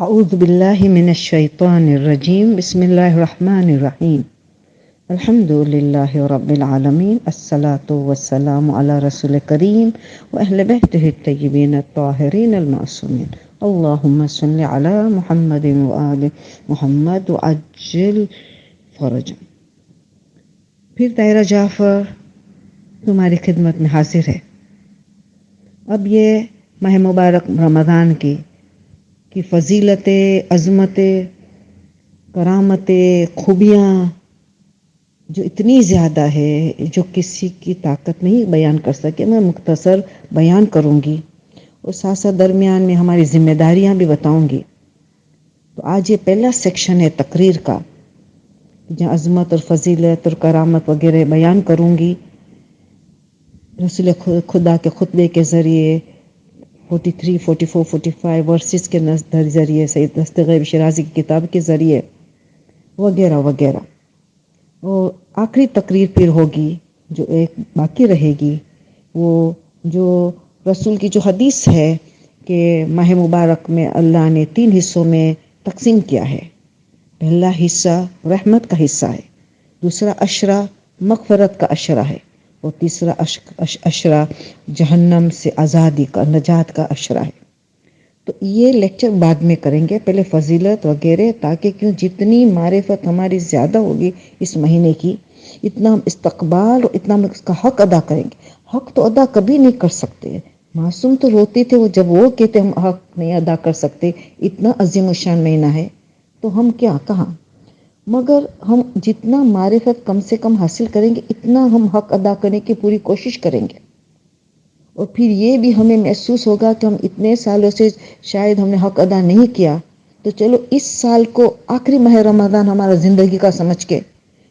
أعوذ بالله من الشيطان الرجيم بسم الله الرحمن الرحيم الحمد لله رب العالمين الصلاة والسلام على رسول الكريم وأهل بيته الطيبين الطاهرين المعصومين اللهم صل على محمد وآل محمد وعجل فرجا. پھر دائرہ جعفر تمہاری خدمت میں حاضر ہے. اب یہ ماہ مبارک رمضان کی فضیلتیں، عظمتیں، کرامتیں، خوبیاں جو اتنی زیادہ ہے جو کسی کی طاقت نہیں بیان کر سکے، میں مختصر بیان کروں گی اور ساتھ ساتھ درمیان میں ہماری ذمہ داریاں بھی بتاؤں گی. تو آج یہ پہلا سیکشن ہے تقریر کا، جہاں عظمت اور فضیلت اور کرامت وغیرہ بیان کروں گی. رسول خدا کے خطبے کے ذریعے 43، 44، 45 ورسز کے ذریعے، سید دستغیب شیرازی کی کتاب کے ذریعے وغیرہ وغیرہ. اور آخری تقریر پھر ہوگی جو ایک باقی رہے گی، وہ جو رسول کی جو حدیث ہے کہ ماہ مبارک میں اللہ نے 3 حصوں میں تقسیم کیا ہے. پہلا حصہ رحمت کا حصہ ہے، دوسرا عشرہ مغفرت کا عشرہ ہے، اور تیسرا عشرہ جہنم سے آزادی کا، نجات کا عشرہ ہے. تو یہ لیکچر بعد میں کریں گے، پہلے فضیلت وغیرہ، تاکہ کیوں جتنی معرفت ہماری زیادہ ہوگی اس مہینے کی، اتنا ہم استقبال اور اتنا ہم اس کا حق ادا کریں گے. حق تو ادا کبھی نہیں کر سکتے. معصوم تو روتے تھے وہ جب وہ کہتے ہم حق نہیں ادا کر سکتے. اتنا عظیم الشان مہینہ ہے تو ہم کیا کہاں. مگر ہم جتنا معرفت کم سے کم حاصل کریں گے، اتنا ہم حق ادا کرنے کی پوری کوشش کریں گے. اور پھر یہ بھی ہمیں محسوس ہوگا کہ ہم اتنے سالوں سے شاید ہم نے حق ادا نہیں کیا، تو چلو اس سال کو آخری ماہ رمضان ہمارا زندگی کا سمجھ کے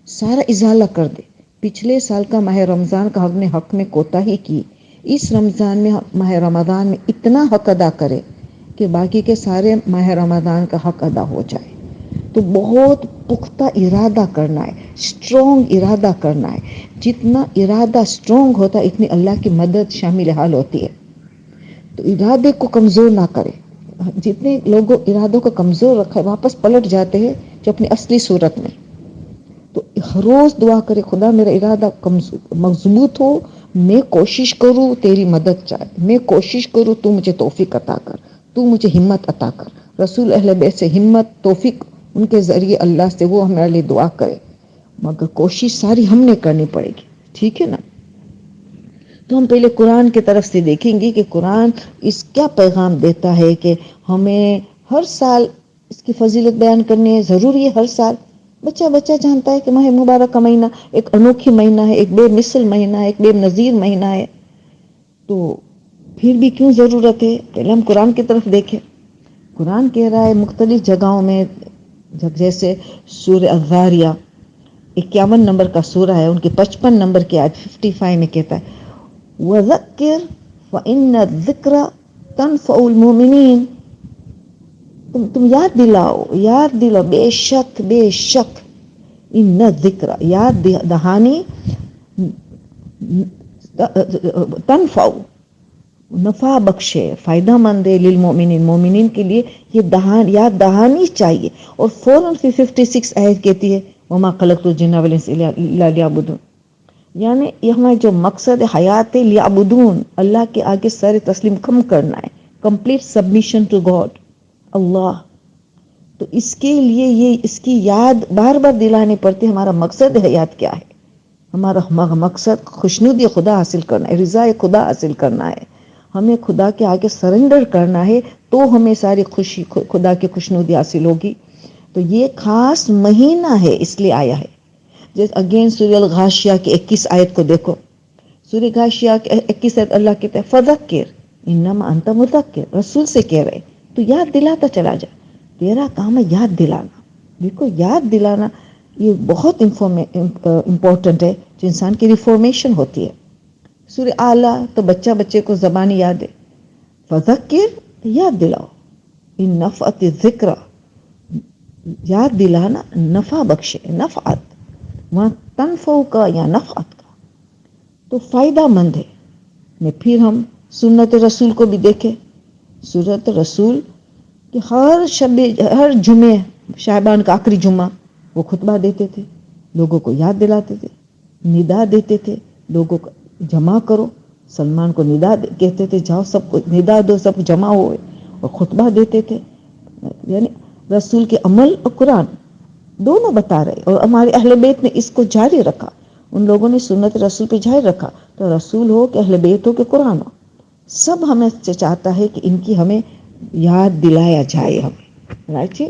سارا ازالہ کر دے. پچھلے سال کا ماہ رمضان کا ہم نے حق میں کوتاہی کی، اس رمضان میں ماہ رمضان میں اتنا حق ادا کرے کہ باقی کے سارے ماہ رمضان کا حق ادا ہو جائے. تو بہت پختہ ارادہ کرنا ہے، اسٹرانگ ارادہ کرنا ہے. جتنا ارادہ اسٹرانگ ہوتا ہے اتنی اللہ کی مدد شامل حال ہوتی ہے. تو ارادے کو کمزور نہ کرے. جتنے لوگوں ارادوں کو کمزور رکھا ہے واپس پلٹ جاتے ہیں جو اپنی اصلی صورت میں. تو ہر روز دعا کرے، خدا میرا ارادہ مضبوط ہو، میں کوشش کروں تیری مدد چاہے، میں کوشش کروں تو مجھے توفیق عطا کر، تو مجھے ہمت عطا کر. رسول اہل بیت سے ہمت، توفیق ان کے ذریعے اللہ سے وہ ہمارے لیے دعا کرے. مگر کوشش ساری ہم نے کرنی پڑے گی، ٹھیک ہے نا. تو ہم پہلے قرآن کی طرف سے دیکھیں گے کہ قرآن اس کیا پیغام دیتا ہے کہ ہمیں ہر سال اس کی فضیلت بیان کرنی ہے. ضروری ہے ہر سال. بچہ جانتا ہے کہ ماہ مبارک کا مہینہ ایک انوکھی مہینہ ہے، ایک بے مثل مہینہ ہے، ایک بے نظیر مہینہ ہے. تو پھر بھی کیوں ضرورت ہے؟ پہلے ہم قرآن کی طرف دیکھیں. قرآن کہہ رہا ہے مختلف جگہوں میں، جیسے سورہ الذاریہ 51 نمبر کا سورہ ہے، ان کی 55 نمبر کی آیت 55 میں کہتا ہے وَذَكِّرْ فَإِنَّ الذِّكْرَ تَنْفَعُ الْمُؤْمِنِينَ. تم یاد دلاؤ، بے شک ان الذکر، یاد دہانی، تنفع نفع بخشے، فائدہ مند ہے، للمؤمنین مومنین کے لیے یہ یاد دہانی چاہیے. اور فوراً 56 آیت کہتی ہے وما خلقت الجن والانس الا لیعبدون. یعنی یہاں جو مقصد حیات ہے لیعبدون، اللہ کے آگے سر تسلیم کم کرنا ہے، کمپلیٹ سبمیشن ٹو گاڈ اللہ. تو اس کے لیے اس کی یاد بار بار دلانے پڑتی. ہمارا مقصد حیات کیا ہے؟ ہمارا مقصد خوشنودی خدا حاصل کرنا ہے، رضا خدا حاصل کرنا ہے. ہمیں خدا کے آگے سرنڈر کرنا ہے، تو ہمیں ساری خوشی خدا کی خوشنودی حاصل ہوگی. تو یہ خاص مہینہ ہے اس لیے آیا ہے. جیسے اگین سورہ الغاشیہ کی 21 آیت کو دیکھو. سورہ غاشیہ کی 21 آیت اللہ کہتا ہے فذکر انما انت مذکر. رسول سے کہہ رہے تو یاد دلاتا چلا جا، تیرا کام ہے یاد دلانا. دیکھو یاد دلانا یہ بہت امپورٹنٹ ہے، جو انسان کی ریفارمیشن ہوتی ہے. سورہ اعلیٰ تو بچے کو زبانی یاد ہے، فذکر یاد دلاؤ، ان نفعت الذکر یاد دلانا نفع بخشے، نفعت وہاں تنفع کا یا نفعت کا تو فائدہ مند ہے. پھر ہم سنت رسول کو بھی دیکھیں. سنت رسول کہ ہر جمعے شعبان کا آخری جمعہ وہ خطبہ دیتے تھے، لوگوں کو یاد دلاتے تھے، ندا دیتے تھے، لوگوں کو جمع کرو، سلمان کو ندا کہتے تھے، جاؤ سب کو ندا دو، سب جمع ہوئے اور خطبہ دیتے تھے. یعنی رسول کے عمل اور قرآن دونوں بتا رہے. اور ہمارے اہل بیت نے اس کو جاری رکھا، ان لوگوں نے سنت رسول پہ جاری رکھا. تو رسول ہو کہ اہل بیت ہو کہ قرآن ہو، سب ہمیں سے چاہتا ہے کہ ان کی ہمیں یاد دلایا جائے. ہمیں رائٹ.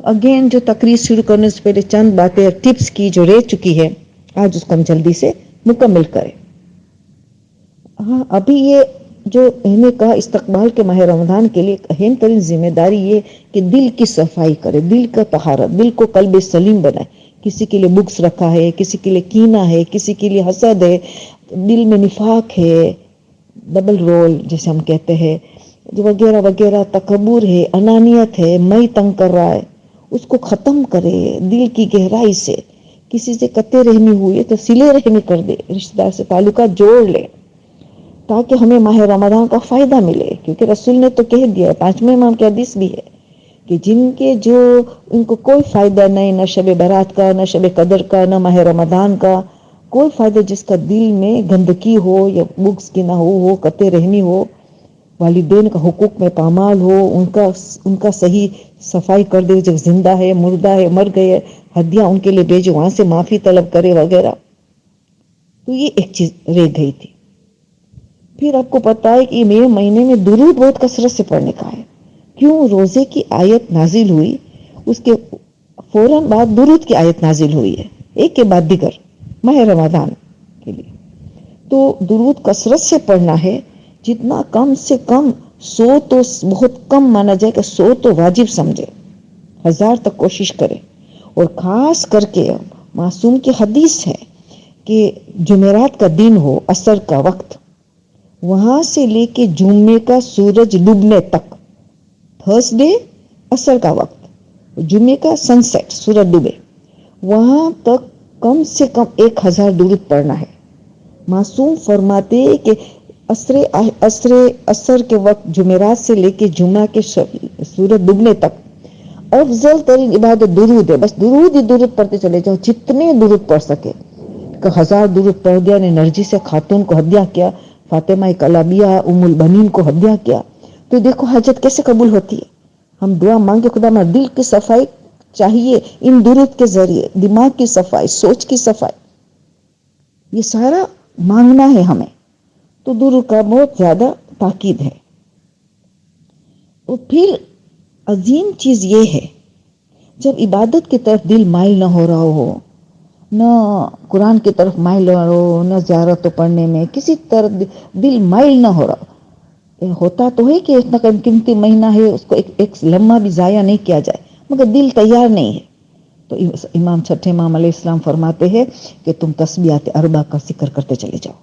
اگین جو تقریر شروع کرنے سے پہلے چند باتیں ٹپس کی جو رہ چکی ہے، آج اس کو ہم جلدی سے مکمل کریں. ہاں، ابھی یہ جو میں نے کہا استقبال کے ماہ رمضان کے لیے ایک اہم ترین ذمہ داری یہ کہ دل کی صفائی کرے، دل کا طہارت، دل کو قلب سلیم بنائے. کسی کے لیے بغض رکھا ہے، کسی کے لیے کینہ ہے، کسی کے لیے حسد ہے، دل میں نفاق ہے، ڈبل رول جیسے ہم کہتے ہیں وغیرہ وغیرہ، تکبر ہے، انانیت ہے، میں تنگ کر رہا ہے، اس کو ختم کرے دل کی گہرائی سے. کسی سے قطع رحمی ہوئی ہے تو صلہ رحمی کر دے، رشتہ دار سے تعلقات جوڑ لے تاکہ ہمیں ماہ رمضان کا فائدہ ملے. کیونکہ رسول نے تو کہہ دیا، 5ویں امام کی حدیث بھی ہے کہ جن کے جو ان کو کوئی فائدہ نہیں، نہ شب برات کا، نہ شب قدر کا، نہ ماہ رمضان کا کوئی فائدہ، جس کا دل میں گندگی ہو یا بغض کی نہ ہو، قطع رحمی ہو، والدین کا حقوق میں پامال ہو، ان کا صحیح صفائی کر دے، جب زندہ ہے، مردہ ہے، مر گئے، ہدیہ ان کے لیے بھیجے، وہاں سے معافی طلب کرے وغیرہ. تو یہ ایک چیز رہ گئی تھی. پھر آپ کو پتا ہے کہ میرے مہینے میں درود بہت کثرت سے پڑھنے کا ہے. کیوں؟ روزے کی آیت نازل ہوئی، اس کے فوراً بعد درود کی آیت نازل ہوئی ہے، ایک کے بعد دیگر ماہ رمضان کے لیے. تو درود کثرت سے پڑھنا ہے، جتنا کم سے کم 100 تو بہت کم مانا جائے کہ 100 تو واجب سمجھے، 1000 تک کوشش کرے. اور خاص کر کے معصوم کی حدیث ہے کہ جمعرات کا دن ہو، عصر کا وقت، وہاں سے لے کے جمعے کا سورج ڈوبنے تک، تھرسڈے عصر کا وقت، جمعے کا سن سیٹ سورج ڈوبے، وہاں تک کم سے کم 1000 درود پڑھنا ہے. معصوم فرماتے کہ عصر کے وقت جمعرات سے لے کے جمعہ کے سورج ڈوبنے تک افضل ترین عبادت درود ہے. بس درود ہی درود پڑھتے چلے جاؤ، جتنے درود پڑھ سکے. 1000 درود پڑھ دیا نے نرجس خاتون کو ہدیہ کیا، فاطمہ کلابیہ ام البنین کو ہدیہ کیا، تو دیکھو حاجت کیسے قبول ہوتی ہے. ہم دعا مانگے خدا میں دل کی صفائی چاہیے ان درود کے ذریعے، دماغ کی صفائی، سوچ کی صفائی، یہ سارا مانگنا ہے ہمیں. تو درود کا بہت زیادہ تاکید ہے. اور پھر عظیم چیز یہ ہے، جب عبادت کی طرف دل مائل نہ ہو رہا ہو، نہ قرآن کی طرف مائل نہ ہو، نہ زیارت پڑھنے میں کسی طرف دل مائل نہ ہو رہا ہوتا تو ہے کہ اتنا قیمتی مہینہ ہے، اس کو ایک لمحہ بھی ضائع نہیں کیا جائے، مگر دل تیار نہیں ہے. تو امام چھٹے امام علیہ السلام فرماتے ہیں کہ تم تسبیحات اربع کا ذکر کرتے چلے جاؤ،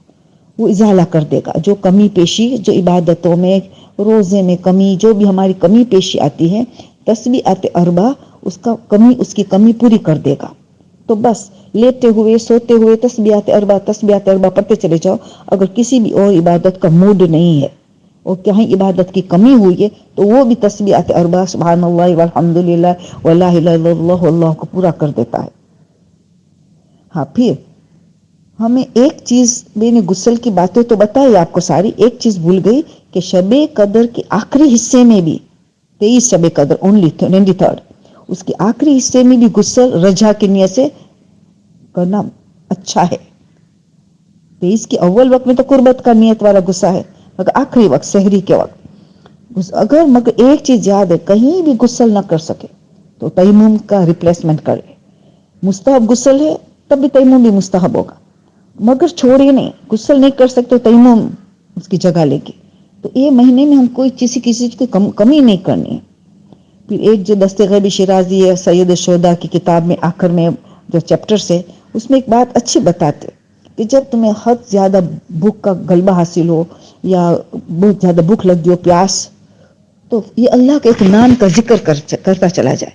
وہ ازالہ کر دے گا جو کمی پیشی، جو عبادتوں میں، روزے میں کمی، جو بھی ہماری کمی پیشی آتی ہے، تسبیحات اربع اس کی کمی پوری کر دے گا. تو بس لیتے ہوئے سوتے ہوئے تسبیحات اربع پڑھتے چلے جاؤ. اگر کسی بھی اور عبادت کا موڈ نہیں ہے اور کہیں عبادت کی کمی ہوئی ہے تو وہ بھی تسبیحات اربع سبحان اللہ والحمدللہ ولا الہ الا اللہ واللہ کو پورا کر دیتا ہے. ہاں، پھر ہمیں ایک چیز، میں نے غسل کی باتیں تو بتائی آپ کو ساری، ایک چیز بھول گئی کہ شب قدر کے آخری حصے میں بھی 23 شب قدر اونلی 23، اس کے آخری حصے میں بھی غسل رجا کی نیت سے کرنا اچھا ہے. 23 کے اول وقت میں تو قربت کا نیت والا غسل ہے، مگر آخری وقت سحری کے وقت مگر ایک چیز یاد ہے، کہیں بھی غسل نہ کر سکے تو تیمم کا ریپلیسمنٹ کر لے. مستحب غسل ہے تب بھی تیمم بھی مستحب ہوگا، مگر چھوڑے نہیں، غسل نہیں کر سکتے تیمم اس کی جگہ لے کے. تو یہ مہینے میں ہم کوئی کسی چیز کی کمی نہیں کرنی ہے. پھر ایک جو دستِ غیب شیرازی ہے سید الشہداء کی کتاب میں آخر میں جو چیپٹر سے، اس میں ایک بات اچھی بتاتے کہ جب تمہیں حد زیادہ بھوک کا غلبہ حاصل ہو یا بہت زیادہ بھوک لگ گئی ہو، پیاس، تو یہ اللہ کے ایک نام کا ذکر کرتا چلا جائے،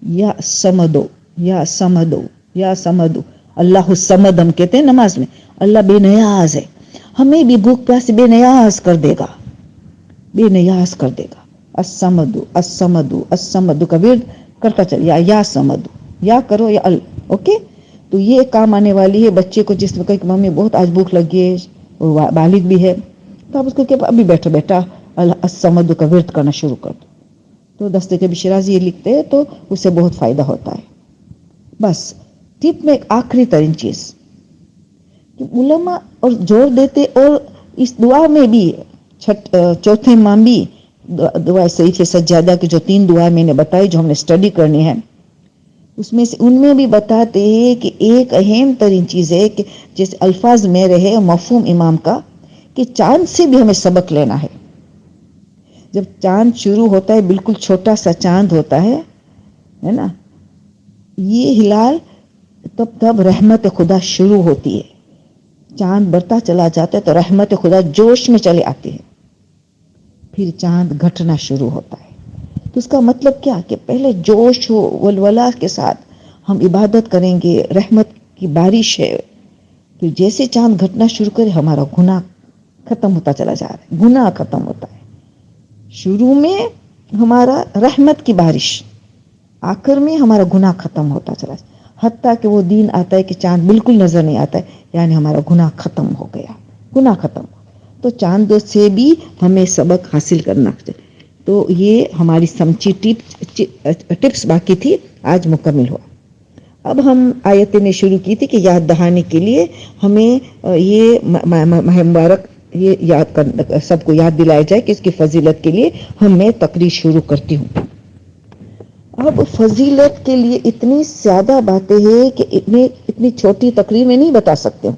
یا سمدو یا سمدو یا سمدو. اللہ الصمد ہم کہتے ہیں نماز میں، اللہ بے نیاز ہے، ہمیں بھی بھوک پیاس بے نیاز کر دے گا، بے نیاز کر دے گا. الصمد الصمد الصمد کا ورد کرتا چل، یا صمد، یا کرو یا اوکے. تو یہ کام آنے والی ہے بچے کو جس وقت ممی بہت آج بھوک لگی ہے اور بالغ بھی ہے، تو آپ اس کو کہ ابھی بیٹھا بیٹھا الصمد کا ورد کرنا شروع کر دو. تو دستے کے شیرازی یہ لکھتے ہیں تو اس سے بہت فائدہ ہوتا ہے. بس ٹپ میں ایک آخری ترین چیز کہ علماء اور زور دیتے، اور اس دعا میں بھی چوتھے امام بھی دعا سیف سجادہ کی جو 3 دعائیں میں نے بتائی جو ہم نے اسٹڈی کرنی ہے، اس میں سے ان میں بھی بتاتے ہیں کہ ایک اہم ترین چیز ہے کہ جیسے الفاظ میں رہے مفہوم امام کا کہ چاند سے بھی ہمیں سبق لینا ہے. جب چاند شروع ہوتا ہے، بالکل چھوٹا سا چاند ہوتا ہے نا، یہ ہلال تب رحمت خدا شروع ہوتی ہے. چاند بڑھتا چلا جاتا ہے تو رحمت خدا جوش میں چلے آتی ہے، پھر چاند گھٹنا شروع ہوتا ہے. تو اس کا مطلب کیا کہ پہلے جوش ہو ولولہ کے ساتھ ہم عبادت کریں گے، رحمت کی بارش ہے. پھر جیسے چاند گھٹنا شروع کرے ہمارا گناہ ختم ہوتا چلا جا رہا ہے، گناہ ختم ہوتا ہے. شروع میں ہمارا رحمت کی بارش، آخر میں ہمارا گناہ ختم ہوتا چلا جاتا ہے. حتیٰ کہ وہ دن آتا ہے کہ چاند بالکل نظر نہیں آتا ہے، یعنی ہمارا گناہ ختم ہو گیا، گناہ ختم. تو چاند سے بھی ہمیں سبق حاصل کرنا چاہیے. تو یہ ہماری سمچی ٹپس باقی تھی، آج مکمل ہوا. اب ہم آیتیں نے شروع کی تھی کہ یاد دہانے کے لیے ہمیں یہ ماہ مبارک یہ یاد کرنا، سب کو یاد دلایا جائے کہ اس کی فضیلت کے لیے میں تقریر شروع کرتی ہوں. اب فضیلت کے لیے اتنی زیادہ باتیں ہیں کہ اتنی چھوٹی تقریر میں نہیں بتا سکتے ہوں،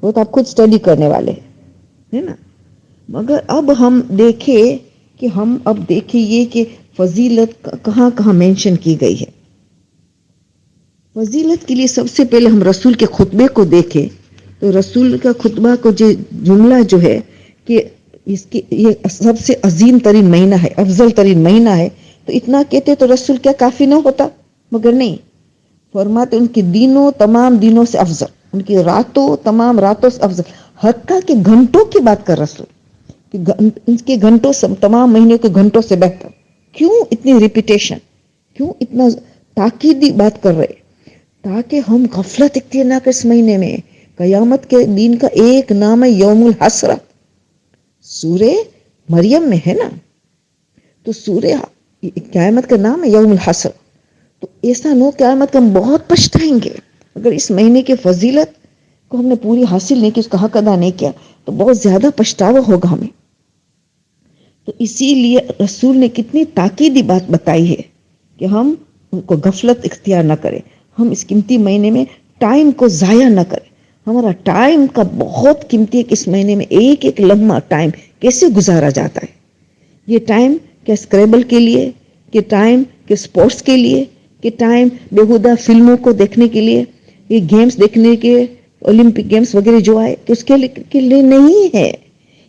وہ تو آپ خود اسٹڈی کرنے والے ہیں نا. مگر اب ہم دیکھیں یہ کہ فضیلت کہاں کہاں مینشن کی گئی ہے. فضیلت کے لیے سب سے پہلے ہم رسول کے خطبے کو دیکھیں تو رسول کا خطبہ کو جو جملہ جو ہے کہ یہ سب سے عظیم ترین مہینہ ہے، افضل ترین مہینہ ہے، تو اتنا کہتے تو رسول کیا کافی نہ ہوتا؟ مگر نہیں، فرماتے ان کی دینوں تمام دینوں سے افضل، ان کی راتوں تمام راتوں سے افضل، حتیٰ کہ گھنٹوں کی بات کر رسول کہ ان کے گھنٹوں سے تمام مہینے کے گھنٹوں سے بہتر. کیوں اتنی ریپیٹیشن، کیوں اتنا تاکیدی بات کر رہے؟ تاکہ ہم غفلت اختیار نہ کریں. اس مہینے میں قیامت کے دن کا ایک نام ہے یوم الحسرہ، سورہ مریم میں ہے نا، تو سورہ قیامت کا نام ہے یوم الحسرہ. تو ایسا نہ قیامت کا ہم بہت پچھتائیں گے اگر اس مہینے کی فضیلت کو ہم نے پوری حاصل نہیں کی، اس کا حق ادا نہیں کیا، تو بہت زیادہ پچھتاوا ہوگا ہمیں. تو اسی لیے رسول نے کتنی تاکیدی بات بتائی ہے کہ ہم ان کو غفلت اختیار نہ کریں، ہم اس قیمتی مہینے میں ٹائم کو ضائع نہ کریں. ہمارا ٹائم کا بہت قیمتی ہے کہ اس مہینے میں ایک ایک لمحہ ٹائم کیسے گزارا جاتا ہے. یہ ٹائم کہ اسکریبل کے لیے، کہ ٹائم کہ سپورٹس کے لیے، کہ ٹائم بےہودہ فلموں کو دیکھنے کے لیے، یہ گیمز دیکھنے کے اولمپک گیمز وغیرہ جو آئے کہ اس کے لیے نہیں ہے.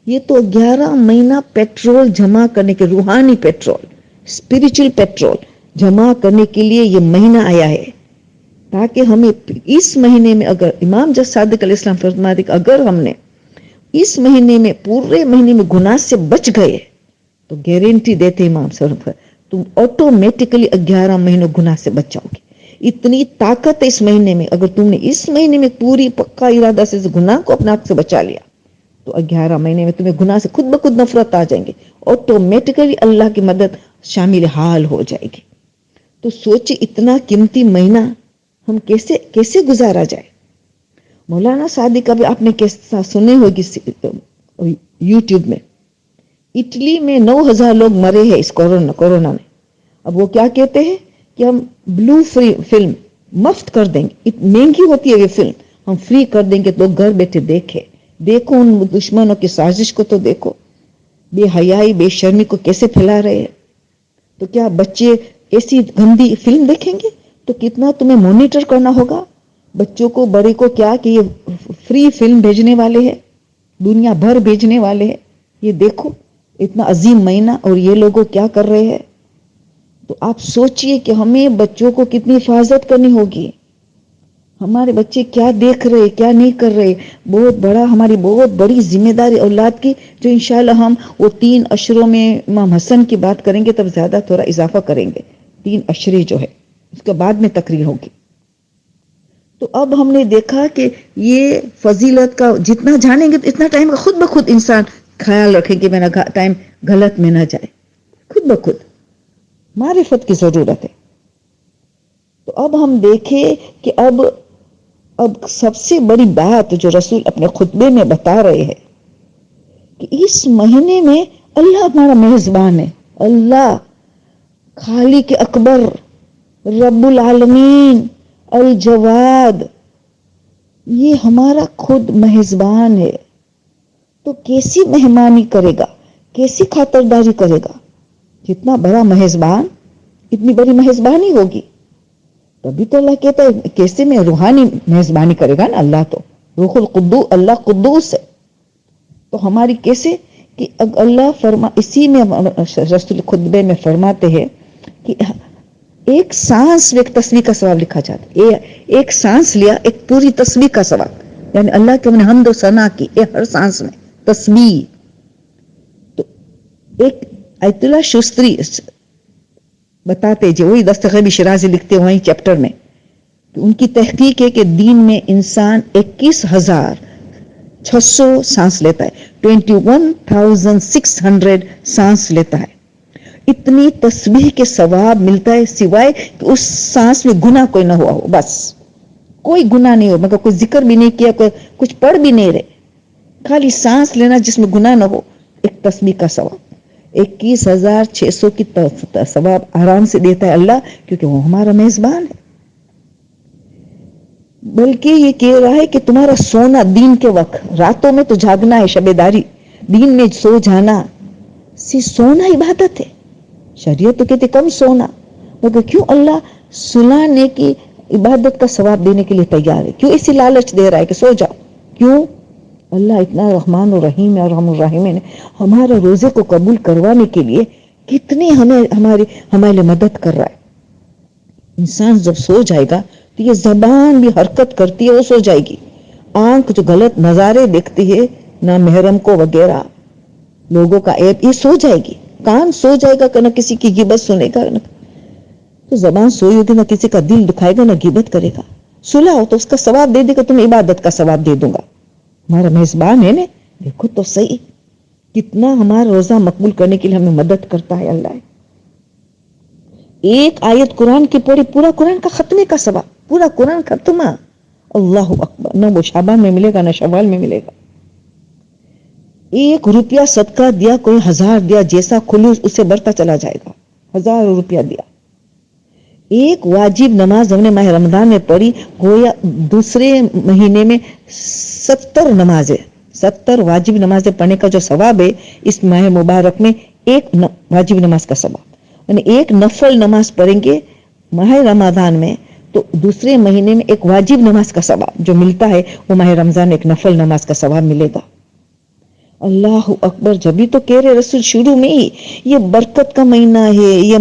یہ تو 11 مہینہ پیٹرول جمع کرنے کے، روحانی پیٹرول، اسپریچل پیٹرول جمع کرنے کے لیے یہ مہینہ آیا ہے. تاکہ ہمیں اس مہینے میں، اگر امام جد صادق علیہ السلام فرماتے کہ اگر ہم نے اس مہینے میں پورے مہینے میں گناہ سے بچ گئے تو گارنٹی دیتے امام صاحب تم آٹومیٹکلی 11 مہینوں گناہ سے بچ جاؤ گے. اتنی طاقت ہے اس مہینے میں. اگر تم نے اس مہینے میں پوری پکا ارادہ سے گناہ کو اپنے آپ سے بچا لیا تو 11 مہینے میں تمہیں گناہ سے خود بخود نفرت آ جائیں گے، آٹومیٹکلی اللہ کی مدد شامل حال ہو جائے گی. تو سوچے اتنا قیمتی مہینہ ہم کیسے گزارا جائے. مولانا سعدی کا بھی آپ نے سنے ہوگی یوٹیوب میں، اٹلی میں 9,000 لوگ مرے ہیں اس کورونا میں. اب وہ کیا کہتے ہیں کہ ہم بلو فلم مفت کر دیں گے، مہنگی ہوتی ہے یہ فلم، ہم فری کر دیں گے تو گھر بیٹھے دیکھو ان دشمنوں کی سازش کو، تو دیکھو بے حیائی بے شرمی کو کیسے پھیلا رہے ہیں. تو کیا بچے ایسی گندی فلم دیکھیں گے؟ تو کتنا تمہیں مانیٹر کرنا ہوگا بچوں کو، بڑے کو، کیا کہ یہ فری فلم بھیجنے والے ہیں، دنیا بھر بھیجنے والے ہیں. یہ دیکھو اتنا عظیم مہینہ اور یہ لوگوں کیا کر رہے ہیں. تو آپ سوچئے کہ ہمیں بچوں کو کتنی حفاظت کرنی ہوگی. ہمارے بچے کیا دیکھ رہے کیا نہیں کر رہے، ہماری بہت بڑی ذمہ داری اولاد کی، جو انشاءاللہ ہم وہ 3 اشروں میں امام حسن کی بات کریں گے تب زیادہ تھوڑا اضافہ کریں گے. 3 اشرے جو ہے اس کے بعد میں تقریر ہوگی. تو اب ہم نے دیکھا کہ یہ فضیلت کا جتنا جانیں گے اتنا ٹائم کا خود بخود انسان خیال رکھیں کہ میرا ٹائم غلط میں نہ جائے. خود بخود معرفت کی ضرورت ہے. تو اب ہم دیکھیں کہ اب سب سے بڑی بات جو رسول اپنے خطبے میں بتا رہے ہیں کہ اس مہینے میں اللہ ہمارا میزبان ہے. اللہ خالق اکبر رب العالمین الجواد یہ ہمارا خود میزبان ہے. تو کیسی مہمانی کرے گا، کیسی خاطرداری کرے گا. جتنا بڑا میزبان اتنی بڑی میزبانی ہوگی. تبھی تو اللہ کہتا ہے کیسے میں روحانی میزبانی کرے گا نا. اللہ تو روح القدوس، اللہ قدوس ہے. تو ہماری کیسے کہ اللہ اسی میں رسول خطبے میں فرماتے ہیں کہ ایک سانس میں ایک تسبیح کا ثواب لکھا جاتا ہے. ایک سانس لیا ایک پوری تسبیح کا ثواب. یعنی اللہ کے نے حمد و ثنا کی ہر سانس میں تسبیح. تو ایک آیت اللہ شستری بتاتے جو وہی دستغیب شرازی لکھتے وہیں چیپٹر میں کہ ان کی تحقیق ہے کہ دین میں انسان 21,600 سانس لیتا ہے. 21,600 سانس لیتا ہے. اتنی تسبیح کے ثواب ملتا ہے سوائے کہ اس سانس میں گناہ کوئی نہ ہوا ہو. بس کوئی گناہ نہیں ہو، مگر کوئی ذکر بھی نہیں کیا، کوئی کچھ پڑھ بھی نہیں رہے، خالی سانس لینا جس میں گناہ نہ ہو. ایک تسبیح کا ثواب 21,600 کی ثواب آرام سے دیتا ہے اللہ، کیونکہ وہ ہمارا میزبان ہے. بلکہ یہ کہہ رہا ہے کہ تمہارا سونا دین کے وقت، راتوں میں تو جاگنا ہے شب داری، دین میں سو جانا، سونا عبادت ہے. شریعت تو کہتے کم سونا، مگر کیوں اللہ سلانے کی عبادت کا ثواب دینے کے لیے تیار ہے؟ کیوں اسی لالچ دے رہا ہے کہ سو جاؤ؟ کیوں؟ اللہ اتنا رحمان و رحیم اور رحم الرحیم نے ہمارے روزے کو قبول کروانے کے لیے کتنی ہمارے لیے مدد کر رہا ہے. انسان جب سو جائے گا تو یہ زبان بھی حرکت کرتی ہے، وہ سو جائے گی. آنکھ جو غلط نظارے دیکھتی ہے نہ محرم کو وغیرہ لوگوں کا عیب، یہ سو جائے گی. کان سو جائے گا کہ نہ کسی کی غیبت سنے گا، تو زبان سوئی ہوگی نہ کسی کا دل دکھائے گا نہ غیبت کرے گا. سلا ہو تو اس کا ثواب دے دے گا، تمہیں عبادت کا ثواب دے دوں گا. ہمارا میزبان ہے نا. دیکھو تو صحیح کتنا ہمارا روزہ مقبول کرنے کے لیے ہمیں مدد کرتا ہے اللہ. ایک آیت قرآن کی پڑھی پورا قرآن کا ختمے کا ثواب، پورا قرآن ختمہ. اللہ اکبر. نہ وہ شعبان میں ملے گا نہ شوال میں ملے گا. 1 روپیہ صدقہ دیا، کوئی 1000 دیا، جیسا خلوص اسے بڑھتا چلا جائے گا. 1000 روپیہ دیا. ایک واجب نماز ہم نے ماہ رمضان میں پڑھی، گویا دوسرے مہینے میں 70 نمازیں، 70 واجب نمازیں پڑھنے کا جو ثواب ہے اس ماہ مبارک میں ایک واجب نماز کا ثواب. یعنی ایک نفل نماز پڑھیں گے ماہ رمضان میں تو دوسرے مہینے میں ایک واجب نماز کا ثواب جو ملتا ہے وہ ماہ رمضان میں ایک نفل نماز کا ثواب ملے گا. اللہ اکبر. جبھی تو کہہ رہے رسول شروع میں ہی یہ برکت کا مہینہ ہے،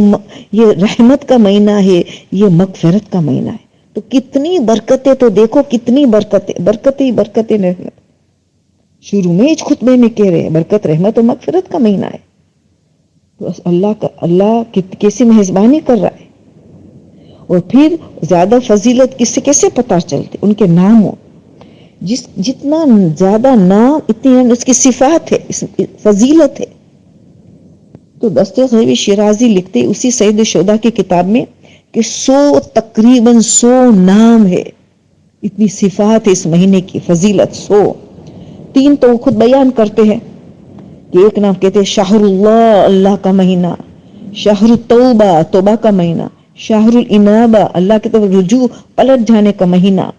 یہ رحمت کا مہینہ ہے، یہ مغفرت کا مہینہ ہے. تو کتنی برکتیں، تو دیکھو کتنی برکتیں رحمت. شروع میں اس خطبے میں کہہ رہے ہیں برکت رحمت و مغفرت کا مہینہ ہے. تو اللہ کیسی میزبانی کر رہا ہے. اور پھر زیادہ فضیلت کس سے کیسے پتہ چلتی؟ ان کے نام ہو. جتنا زیادہ نام اتنی اس کی صفات ہے، فضیلت ہے. تو دستغیب شرازی لکھتے اسی سید الشہداء کی کتاب میں کہ تقریباً 100 نام ہے، اتنی صفات ہے اس مہینے کی، فضیلت 100. 3 تو خود بیان کرتے ہیں کہ ایک نام کہتے ہیں شہر اللہ، اللہ کا مہینہ، شہر التوبہ، توبہ کا مہینہ، شہر الانابہ، اللہ کی طرف رجوع پلٹ جانے کا مہینہ.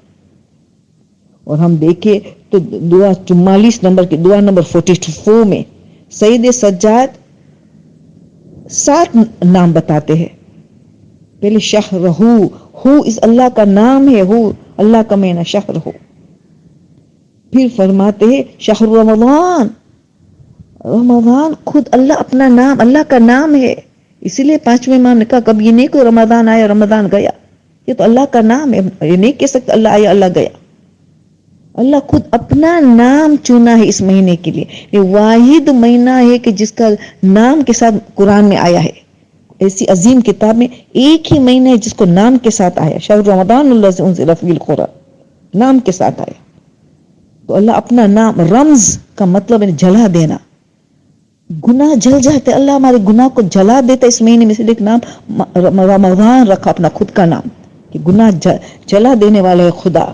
اور ہم دیکھیں تو دعا 44 نمبر کی دعا نمبر 44 میں سید سجاد 7 نام بتاتے ہیں. پہلے شہر ہو اس اللہ کا نام ہے، ہو اللہ کا مہینہ شہر ہو. پھر فرماتے ہیں شہر رمضان، رمضان خود اللہ اپنا نام، اللہ کا نام ہے. اسی لیے 5ویں امام نے کہا کب یہ نہیں کوئی رمضان آیا رمضان گیا. یہ تو اللہ کا نام ہے، یہ نہیں کہہ سکتے اللہ آیا اللہ گیا. اللہ خود اپنا نام چنا ہے اس مہینے کے لیے. یہ واحد مہینہ ہے کہ جس کا نام کے ساتھ قرآن میں آیا ہے. ایسی عظیم کتاب میں ایک ہی مہینہ ہے جس کو نام کے ساتھ آیا، شہر رمضان الذی انزل فیہ القرآن، نام کے ساتھ آیا. تو اللہ اپنا نام، رمز کا مطلب ہے جلا دینا. گناہ جل جاتے، اللہ ہمارے گناہ کو جلا دیتا اس مہینے میں سے. ایک نام رمضان رکھا اپنا خود کا نام کہ گناہ جلا دینے والا ہے خدا.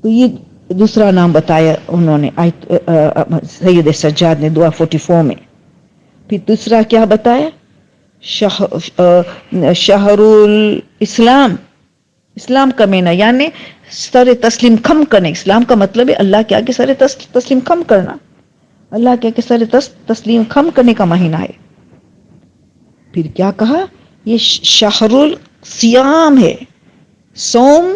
تو یہ دوسرا نام بتایا انہوں نے سید سجاد نے دعا 44 میں. پھر دوسرا کیا بتایا؟ شہر الاسلام، اسلام کا مہینہ، یعنی سر تسلیم خم کرنے. اسلام کا مطلب ہے اللہ کے آگے سر تسلیم خم کرنا، اللہ کے آگے سر تسلیم خم کرنے کا مہینہ ہے. پھر کیا کہا؟ یہ شہر الصیام ہے، صوم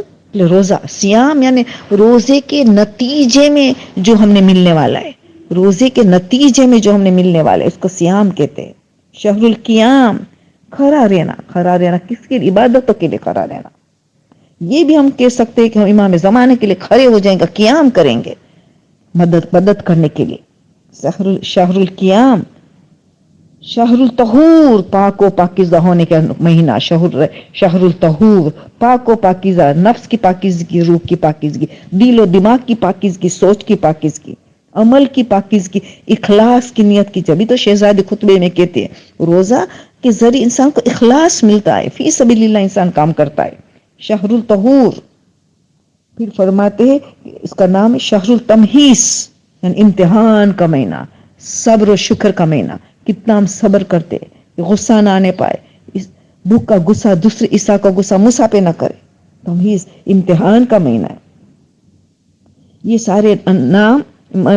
روزہ، سیام یعنی روزے کے نتیجے میں جو ہم نے ملنے والا ہے، روزے کے نتیجے میں جو ہم نے ملنے والا ہے اس کو سیام کہتے ہیں. شہر القیام، کھڑا رہنا. کھڑا رہنا کس کی؟ عبادتوں کے لیے کھڑا رہنا. یہ بھی ہم کہہ سکتے ہیں کہ ہم امام زمانے کے لیے کھڑے ہو جائیں گے، قیام کریں گے مدد کرنے کے لیے. شہر القیام. شہر الطہور، پاک و پاکیزہ ہونے کا مہینہ. شہر الطہور، پاک و پاکیزہ، نفس کی پاکیزگی، روح کی پاکیزگی، دل و دماغ کی پاکیزگی، سوچ کی پاکیزگی، عمل کی پاکیزگی، اخلاص کی نیت کی. جبھی تو شہزادی خطبے میں کہتے ہیں روزہ کے ذریعے انسان کو اخلاص ملتا ہے، فی سبیل اللہ انسان کام کرتا ہے. شہر الطہور. پھر فرماتے ہیں اس کا نام ہے شہر التمحیص، یعنی امتحان کا مہینہ، صبر و شکر کا مہینہ. کتنا ہم صبر کرتے، غصہ نہ آنے پائے، بھوک کا غصہ دوسرے عیسیٰ کا غصہ موسیٰ پہ نہ کرے. تمحیص امتحان کا مہینہ ہے. یہ سارے نام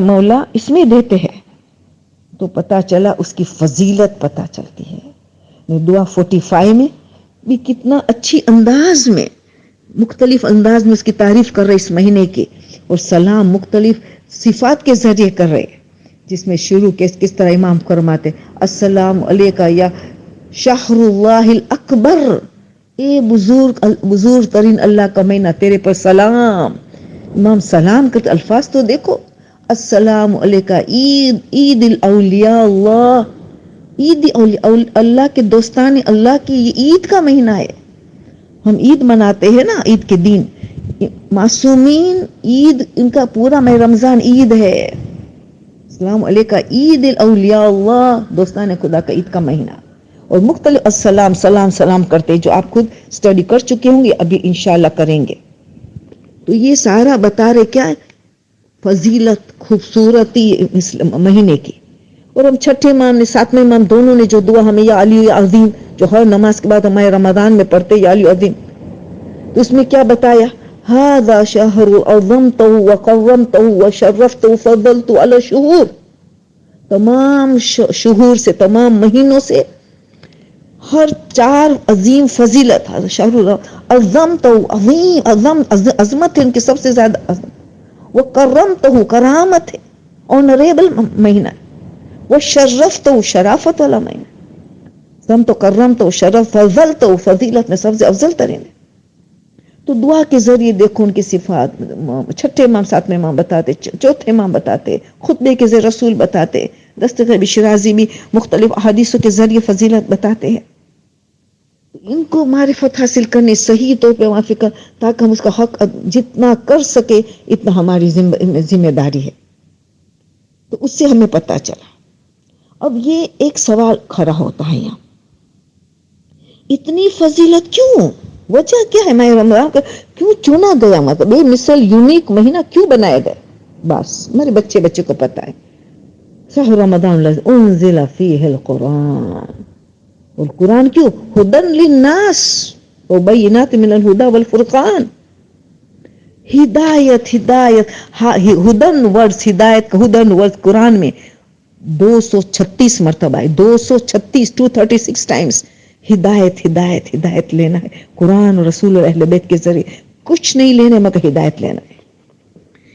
مولا اس میں دیتے ہیں تو پتا چلا اس کی فضیلت پتا چلتی ہے. دعا 45 میں بھی کتنا اچھی انداز میں، مختلف انداز میں اس کی تعریف کر رہے اس مہینے کی، اور سلام مختلف صفات کے ذریعے کر رہے، جس میں شروع کس طرح امام فرماتے السلام علیکہ یا شہر اللہ الاکبر، اے بزرگ ترین اللہ کا مہینہ، تیرے پر سلام. امام سلام کرتے، الفاظ تو دیکھو، السلام علیکہ عید الاولیاء اللہ، عید اللہ کے دوستان اللہ کی یہ عید کا مہینہ ہے. ہم عید مناتے ہیں نا، عید کے دن معصومین عید ان کا پورا ماہ رمضان عید ہے. السلام علیکہ عید الاولیاء اللہ، دوستان خدا کا عید کا مہینہ. اور مختلف السلام سلام کرتے جو آپ خود اسٹڈی کر چکے ہوں گے، ابھی انشاءاللہ کریں گے. تو یہ سارا بتا رہے کیا ہے؟ فضیلت، خوبصورتی مہینے کی. اور ہم چھٹے امام نے، ساتویں امام دونوں نے جو دعا ہمیں یا علی یا عظیم جو ہر نماز کے بعد ہمارے رمضان میں پڑھتے یا علی عظیم، تو اس میں کیا بتایا؟ هذا شهر عظمته وقرمته وشرفته وفضلته على الشهور. تمام شہور سے، تمام مہینوں سے ہر 4 عظیم فضیلت. شہر عظمته، عظیم عظمت ہے ان کی سب سے زیادہ عظمت. وقرمته، کرامت ہے، آنریبل مہینہ. وشرفته، شرافت والا مہینہ. عظمت و کرمت و شرف، فضلت و فضیلت میں سب سے افضل ترین ہے. تو دعا کے ذریعے دیکھو ان کی صفات. چھٹے امام، ساتویں امام بتاتے، چوتھے امام بتاتے، خطبے کے ذریعے رسول بتاتے، دستگیر شرازی بھی مختلف احادیثوں کے ذریعے فضیلت بتاتے ہیں. ان کو معرفت حاصل کرنے، صحیح طور پہ موافق کر، تاکہ ہم اس کا حق جتنا کر سکے اتنا ہماری ذمہ داری ہے. تو اس سے ہمیں پتہ چلا. اب یہ ایک سوال کھڑا ہوتا ہے یہاں، اتنی فضیلت کیوں؟ وجہ کیا ہے؟ میں رمضان کا کیوں چنا گیا؟ مطلب بے مثل یونیک مہینہ کیوں بنایا گیا؟ بس میرے بچے کو پتا ہے. شہر رمضان الذی انزل فیہ القرآن. اور قرآن کیوں؟ ہدی للناس وبینات من الہدی والفرقان. ہدایت، ہدن ورڈز، ہدایت کا ہدن ورڈز قرآن میں 236 مرتبہ ہے، 236 ٹائمز. ہدایت ہدایت ہدایت لینا ہے قرآن اور رسول اور اہل بیت کے ذریعے. کچھ نہیں لینا مگر ہدایت لینا ہے.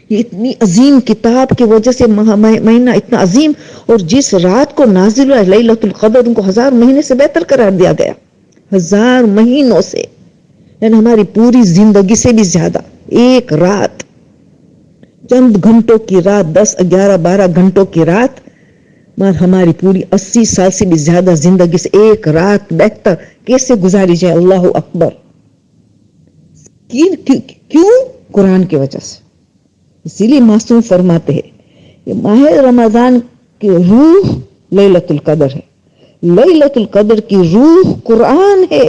یہ اتنی عظیم کتاب کی وجہ سے مہینہ اتنا عظیم، اور جس رات کو نازل ہوا لیلۃ القدر، ان کو 1000 مہینے سے بہتر قرار دیا گیا، 1000 مہینوں سے. یعنی ہماری پوری زندگی سے بھی زیادہ، ایک رات، چند گھنٹوں کی رات، 10 11 12 گھنٹوں کی رات، مگر ہماری پوری 80 سال سے بھی زیادہ زندگی سے ایک رات بہتر کیسے گزاری جائے؟ اللہ اکبر! کیوں؟ قرآن کی وجہ سے. اسی لیے معصوم فرماتے ہیں کہ ماہ رمضان کی روح لیلۃ القدر ہے، لیلۃ القدر کی روح قرآن ہے.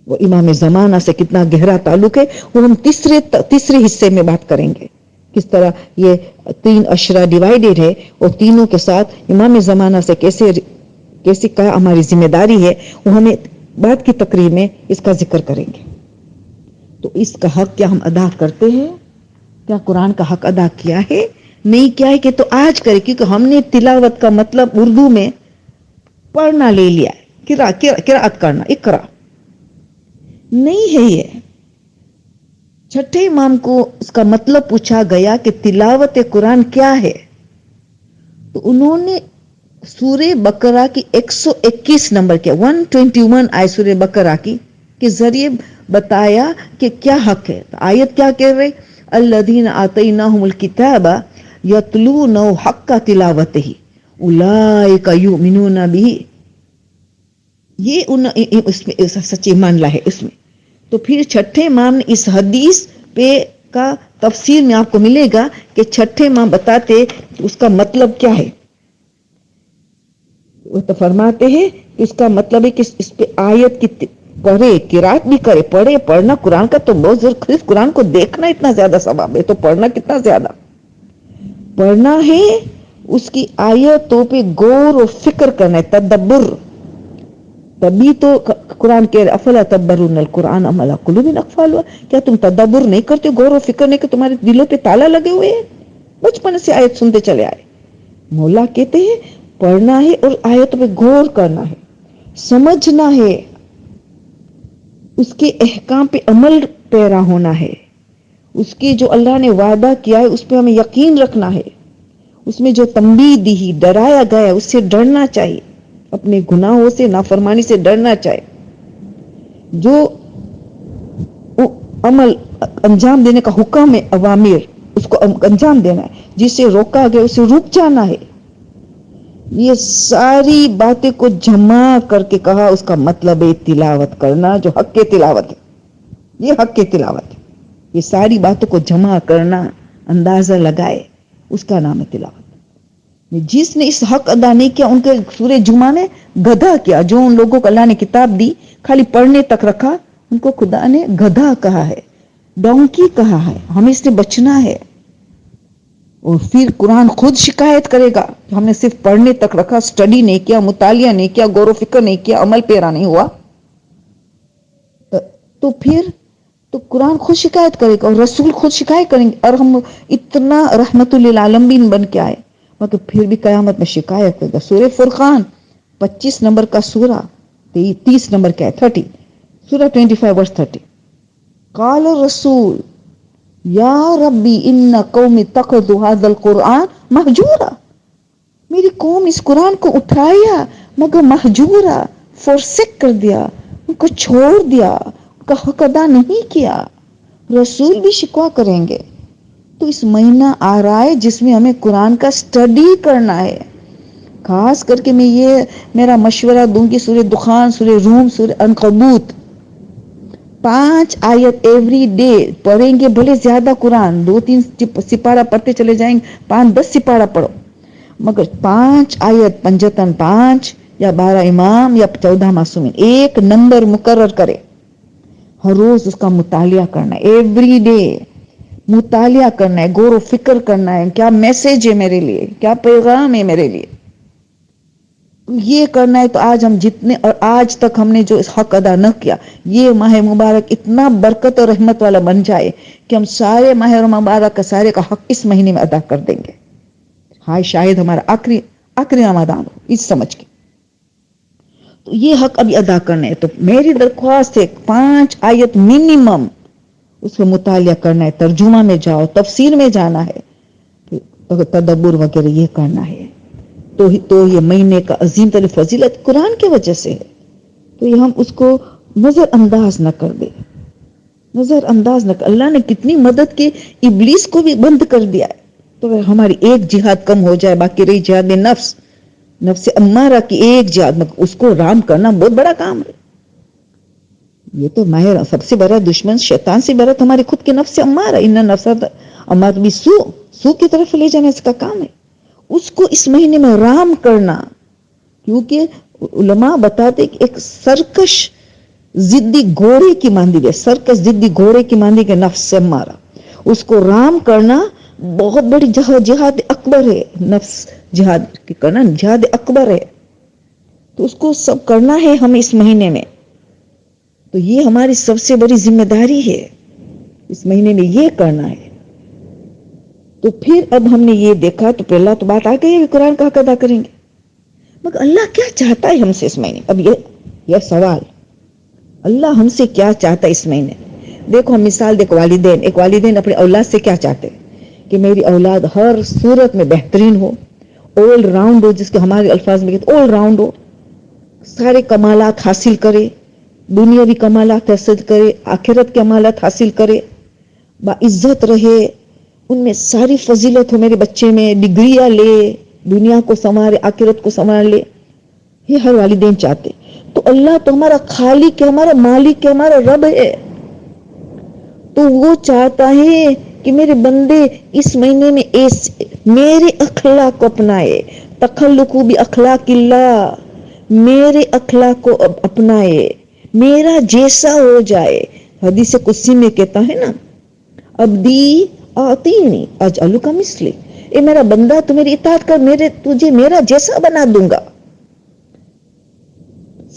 وہ امام زمانہ سے کتنا گہرا تعلق ہے، وہ ہم تیسرے حصے میں بات کریں گے. کس طرح یہ 3 اشرا ڈیوائیڈڈ ہے اور تینوں کے ساتھ امام زمانہ سے کیسے کیا ہماری ذمہ داری ہے، وہ ہمیں بعد کی تقریر میں اس کا ذکر کریں گے. تو اس کا حق کیا ہم ادا کرتے ہیں؟ کیا قرآن کا حق ادا کیا ہے؟ نہیں کیا ہے کہ تو آج کرے، کیونکہ ہم نے تلاوت کا مطلب اردو میں پڑھنا لے لیا ہے، قرأت کرنا، اقرا نہیں ہے. یہ چھٹے امام کو اس کا مطلب پوچھا گیا کہ تلاوت قرآن کیا ہے، تو انہوں نے سورہ بقرہ کی 121 نمبر کے 121 آئے سورہ بقرہ کی کے ذریعے بتایا کہ کیا حق ہے. آیت کیا کہہ رہے؟ الذین آتیناہم الکتاب یتلونہ حق تلاوتہ اولئک یؤمنون بہ. یہ اس میں سچے مان لا ہے اس میں. تو پھر چھٹے امام نے اس حدیث پہ کا تفسیر میں آپ کو ملے گا کہ چھٹے امام بتاتے اس کا مطلب کیا ہے. وہ تو فرماتے ہیں کہ اس کا مطلب ہے کہ اس پہ آیت کی پڑھے، قرات بھی کرے، پڑھنا قرآن کا تو بہت ضرور. صرف قرآن کو دیکھنا اتنا زیادہ ثواب ہے، تو پڑھنا کتنا زیادہ پڑھنا ہے. اس کی آیتوں پہ غور و فکر کرنا ہے، تدبر. تبھی تو قرآن کے افلا تدبرون القرآن ام علی قلوب اقفالها. کیا تم تدبر نہیں کرتے، غور و فکر نہیں کہ تمہارے دلوں پہ تالا لگے ہوئے ہیں؟ بچپن سے آیت سنتے چلے آئے. مولا کہتے ہیں پڑھنا ہے اور آیتوں پہ غور کرنا ہے، سمجھنا ہے، اس کے احکام پہ عمل پیرا ہونا ہے. اس کی جو اللہ نے وعدہ کیا ہے اس پہ ہمیں یقین رکھنا ہے. اس میں جو تنبیہ دی، ڈرایا گیا ہے، اس سے ڈرنا چاہیے. اپنے گناہوں سے، نافرمانی سے ڈرنا چاہیے. جو عمل انجام دینے کا حکم ہے، اوامر، اس کو انجام دینا ہے. جس سے روکا گیا اسے رک جانا ہے. یہ ساری باتیں کو جمع کر کے کہا اس کا مطلب ہے تلاوت کرنا، جو حق کے تلاوت ہے. یہ حق کے تلاوت ہے. یہ ساری باتوں کو جمع کرنا، اندازہ لگائے، اس کا نام ہے تلاوت. جس نے اس حق ادا نہیں کیا ان کے سورہ جمعہ نے گدھا کیا. جو ان لوگوں کو اللہ نے کتاب دی خالی پڑھنے تک رکھا، ان کو خدا نے گدھا کہا ہے، ڈونکی کہا ہے. ہمیں اس سے بچنا ہے. اور پھر قرآن خود شکایت کرے گا کہ ہم نے صرف پڑھنے تک رکھا، اسٹڈی نہیں کیا، مطالعہ نہیں کیا، غور و فکر نہیں کیا، عمل پیرا نہیں ہوا. تو پھر تو قرآن خود شکایت کرے گا اور رسول خود شکایت کریں گے. اور ہم اتنا رحمت للعالمین بن کے آئے مگر پھر بھی قیامت میں شکایت کرے گا. سورہ فرقان 25 نمبر کا سورہ، 30 نمبر کا ہے، 30 سورہ 25 ورس 30. قال الرسول یا ربی ان قومی اتخذوا هذا القرآن مہجورا. میری قوم اس قرآن کو اٹھایا مگر مہجورا، فورسک کر دیا، ان کو چھوڑ دیا، ان کا حق ادا نہیں کیا. رسول بھی شکوا کریں گے. تو اس مہینہ آ رہا ہے جس میں ہمیں قرآن کا اسٹڈی کرنا ہے. خاص کر کے میں یہ میرا مشورہ دوں گی، سورہ دخان، سورہ روم، سورہ عنکبوت 5 آیت ایوری ڈے پڑھیں گے. بھلے زیادہ قرآن 2-3 سپارہ پڑھتے چلے جائیں گے، 5-10 سپارہ پڑھو، مگر 5 آیت پنجتن 5 یا 12 امام یا 14 معصومین، ایک نمبر مقرر کرے. ہر روز اس کا مطالعہ کرنا ہے، ایوری ڈے مطالعہ کرنا ہے، غور و فکر کرنا ہے. کیا میسج ہے میرے لیے، کیا پیغام ہے میرے لیے، یہ کرنا ہے. تو آج ہم جتنے اور آج تک ہم نے جو اس حق ادا نہ کیا، یہ ماہ مبارک اتنا برکت اور رحمت والا بن جائے کہ ہم سارے ماہ مبارک کا سارے کا حق اس مہینے میں ادا کر دیں گے. ہائے شاید ہمارا آخری رمضان ہو اس سمجھ کے. تو یہ حق ابھی ادا کرنا ہے. تو میری درخواست ہے 5 آیت منیمم اس کو مطالعہ کرنا ہے. ترجمہ میں جاؤ، تفسیر میں جانا ہے، تدبر وغیرہ یہ کرنا ہے. تو یہ مہینے کا عظیم ترین فضیلت قرآن کی وجہ سے ہے. تو یہ ہم اس کو نظر انداز نہ کر دے، نظر انداز نہ کر. اللہ نے کتنی مدد کی، ابلیس کو بھی بند کر دیا ہے. تو ہماری ایک جہاد کم ہو جائے، باقی رہی جہاد نفس، نفس امارہ کی ایک جہاد، اس کو رام کرنا بہت بڑا کام ہے. یہ تو ماہر سب سے بڑا دشمن شیطان سے بڑا ہمارے خود کے نفس امارہ، ان نفس امارہ بھی سو کی طرف لے جانا اس کا کام ہے. اس کو اس مہینے میں رام کرنا، کیونکہ علماء بتاتے کہ ایک سرکش ضدی گھوڑے کی مانندی ہے، سرکش ضدی گھوڑے کی مانندی کے نفس سے مارا، اس کو رام کرنا بہت بڑی جہاد اکبر ہے. نفس جہاد کی کرنا جہاد اکبر ہے، تو اس کو سب کرنا ہے ہمیں اس مہینے میں. تو یہ ہماری سب سے بڑی ذمہ داری ہے، اس مہینے میں یہ کرنا ہے. تو پھر اب ہم نے یہ دیکھا تو پہلا تو بات آ گئی قرآن کا حق ادا کریں گے، مگر اللہ کیا چاہتا ہے ہم سے اس مہینے؟ اب یہ سوال، اللہ ہم سے کیا چاہتا ہے اس مہینے؟ دیکھو ہم مثال دیکھو، والدین، ایک والدین اپنے اولاد سے کیا چاہتے کہ میری اولاد ہر صورت میں بہترین ہو، آل راؤنڈ ہو، جس کے ہمارے الفاظ میں کہتے آل راؤنڈ ہو، سارے کمالات حاصل کرے، دنیاوی کمالات حاصل کرے، آخرت کے کمالات حاصل کرے، باعزت رہے، ان میں ساری فضیلت ہو میرے بچے میں، ڈگریاں لے، دنیا کو سنوارے، آخرت کو سنوار لے. یہ ہر والدین چاہتے. تو اللہ تو ہمارا خالق ہے، ہمارا مالک ہے، ہمارا رب ہے، تو وہ چاہتا ہے کہ میرے بندے اس مہینے میں میرے اخلاق کو اپنائے. تخلقو بھی اخلاق اللہ، میرے اخلاق کو اپنائے، میرا جیسا ہو جائے. حدیث قدسی میں کہتا ہے نا، عبدی آتینی اجعلک مثلی، اے میرا بندہ تو میری اطاعت کر، تجھے میرا جیسا بنا دوں گا.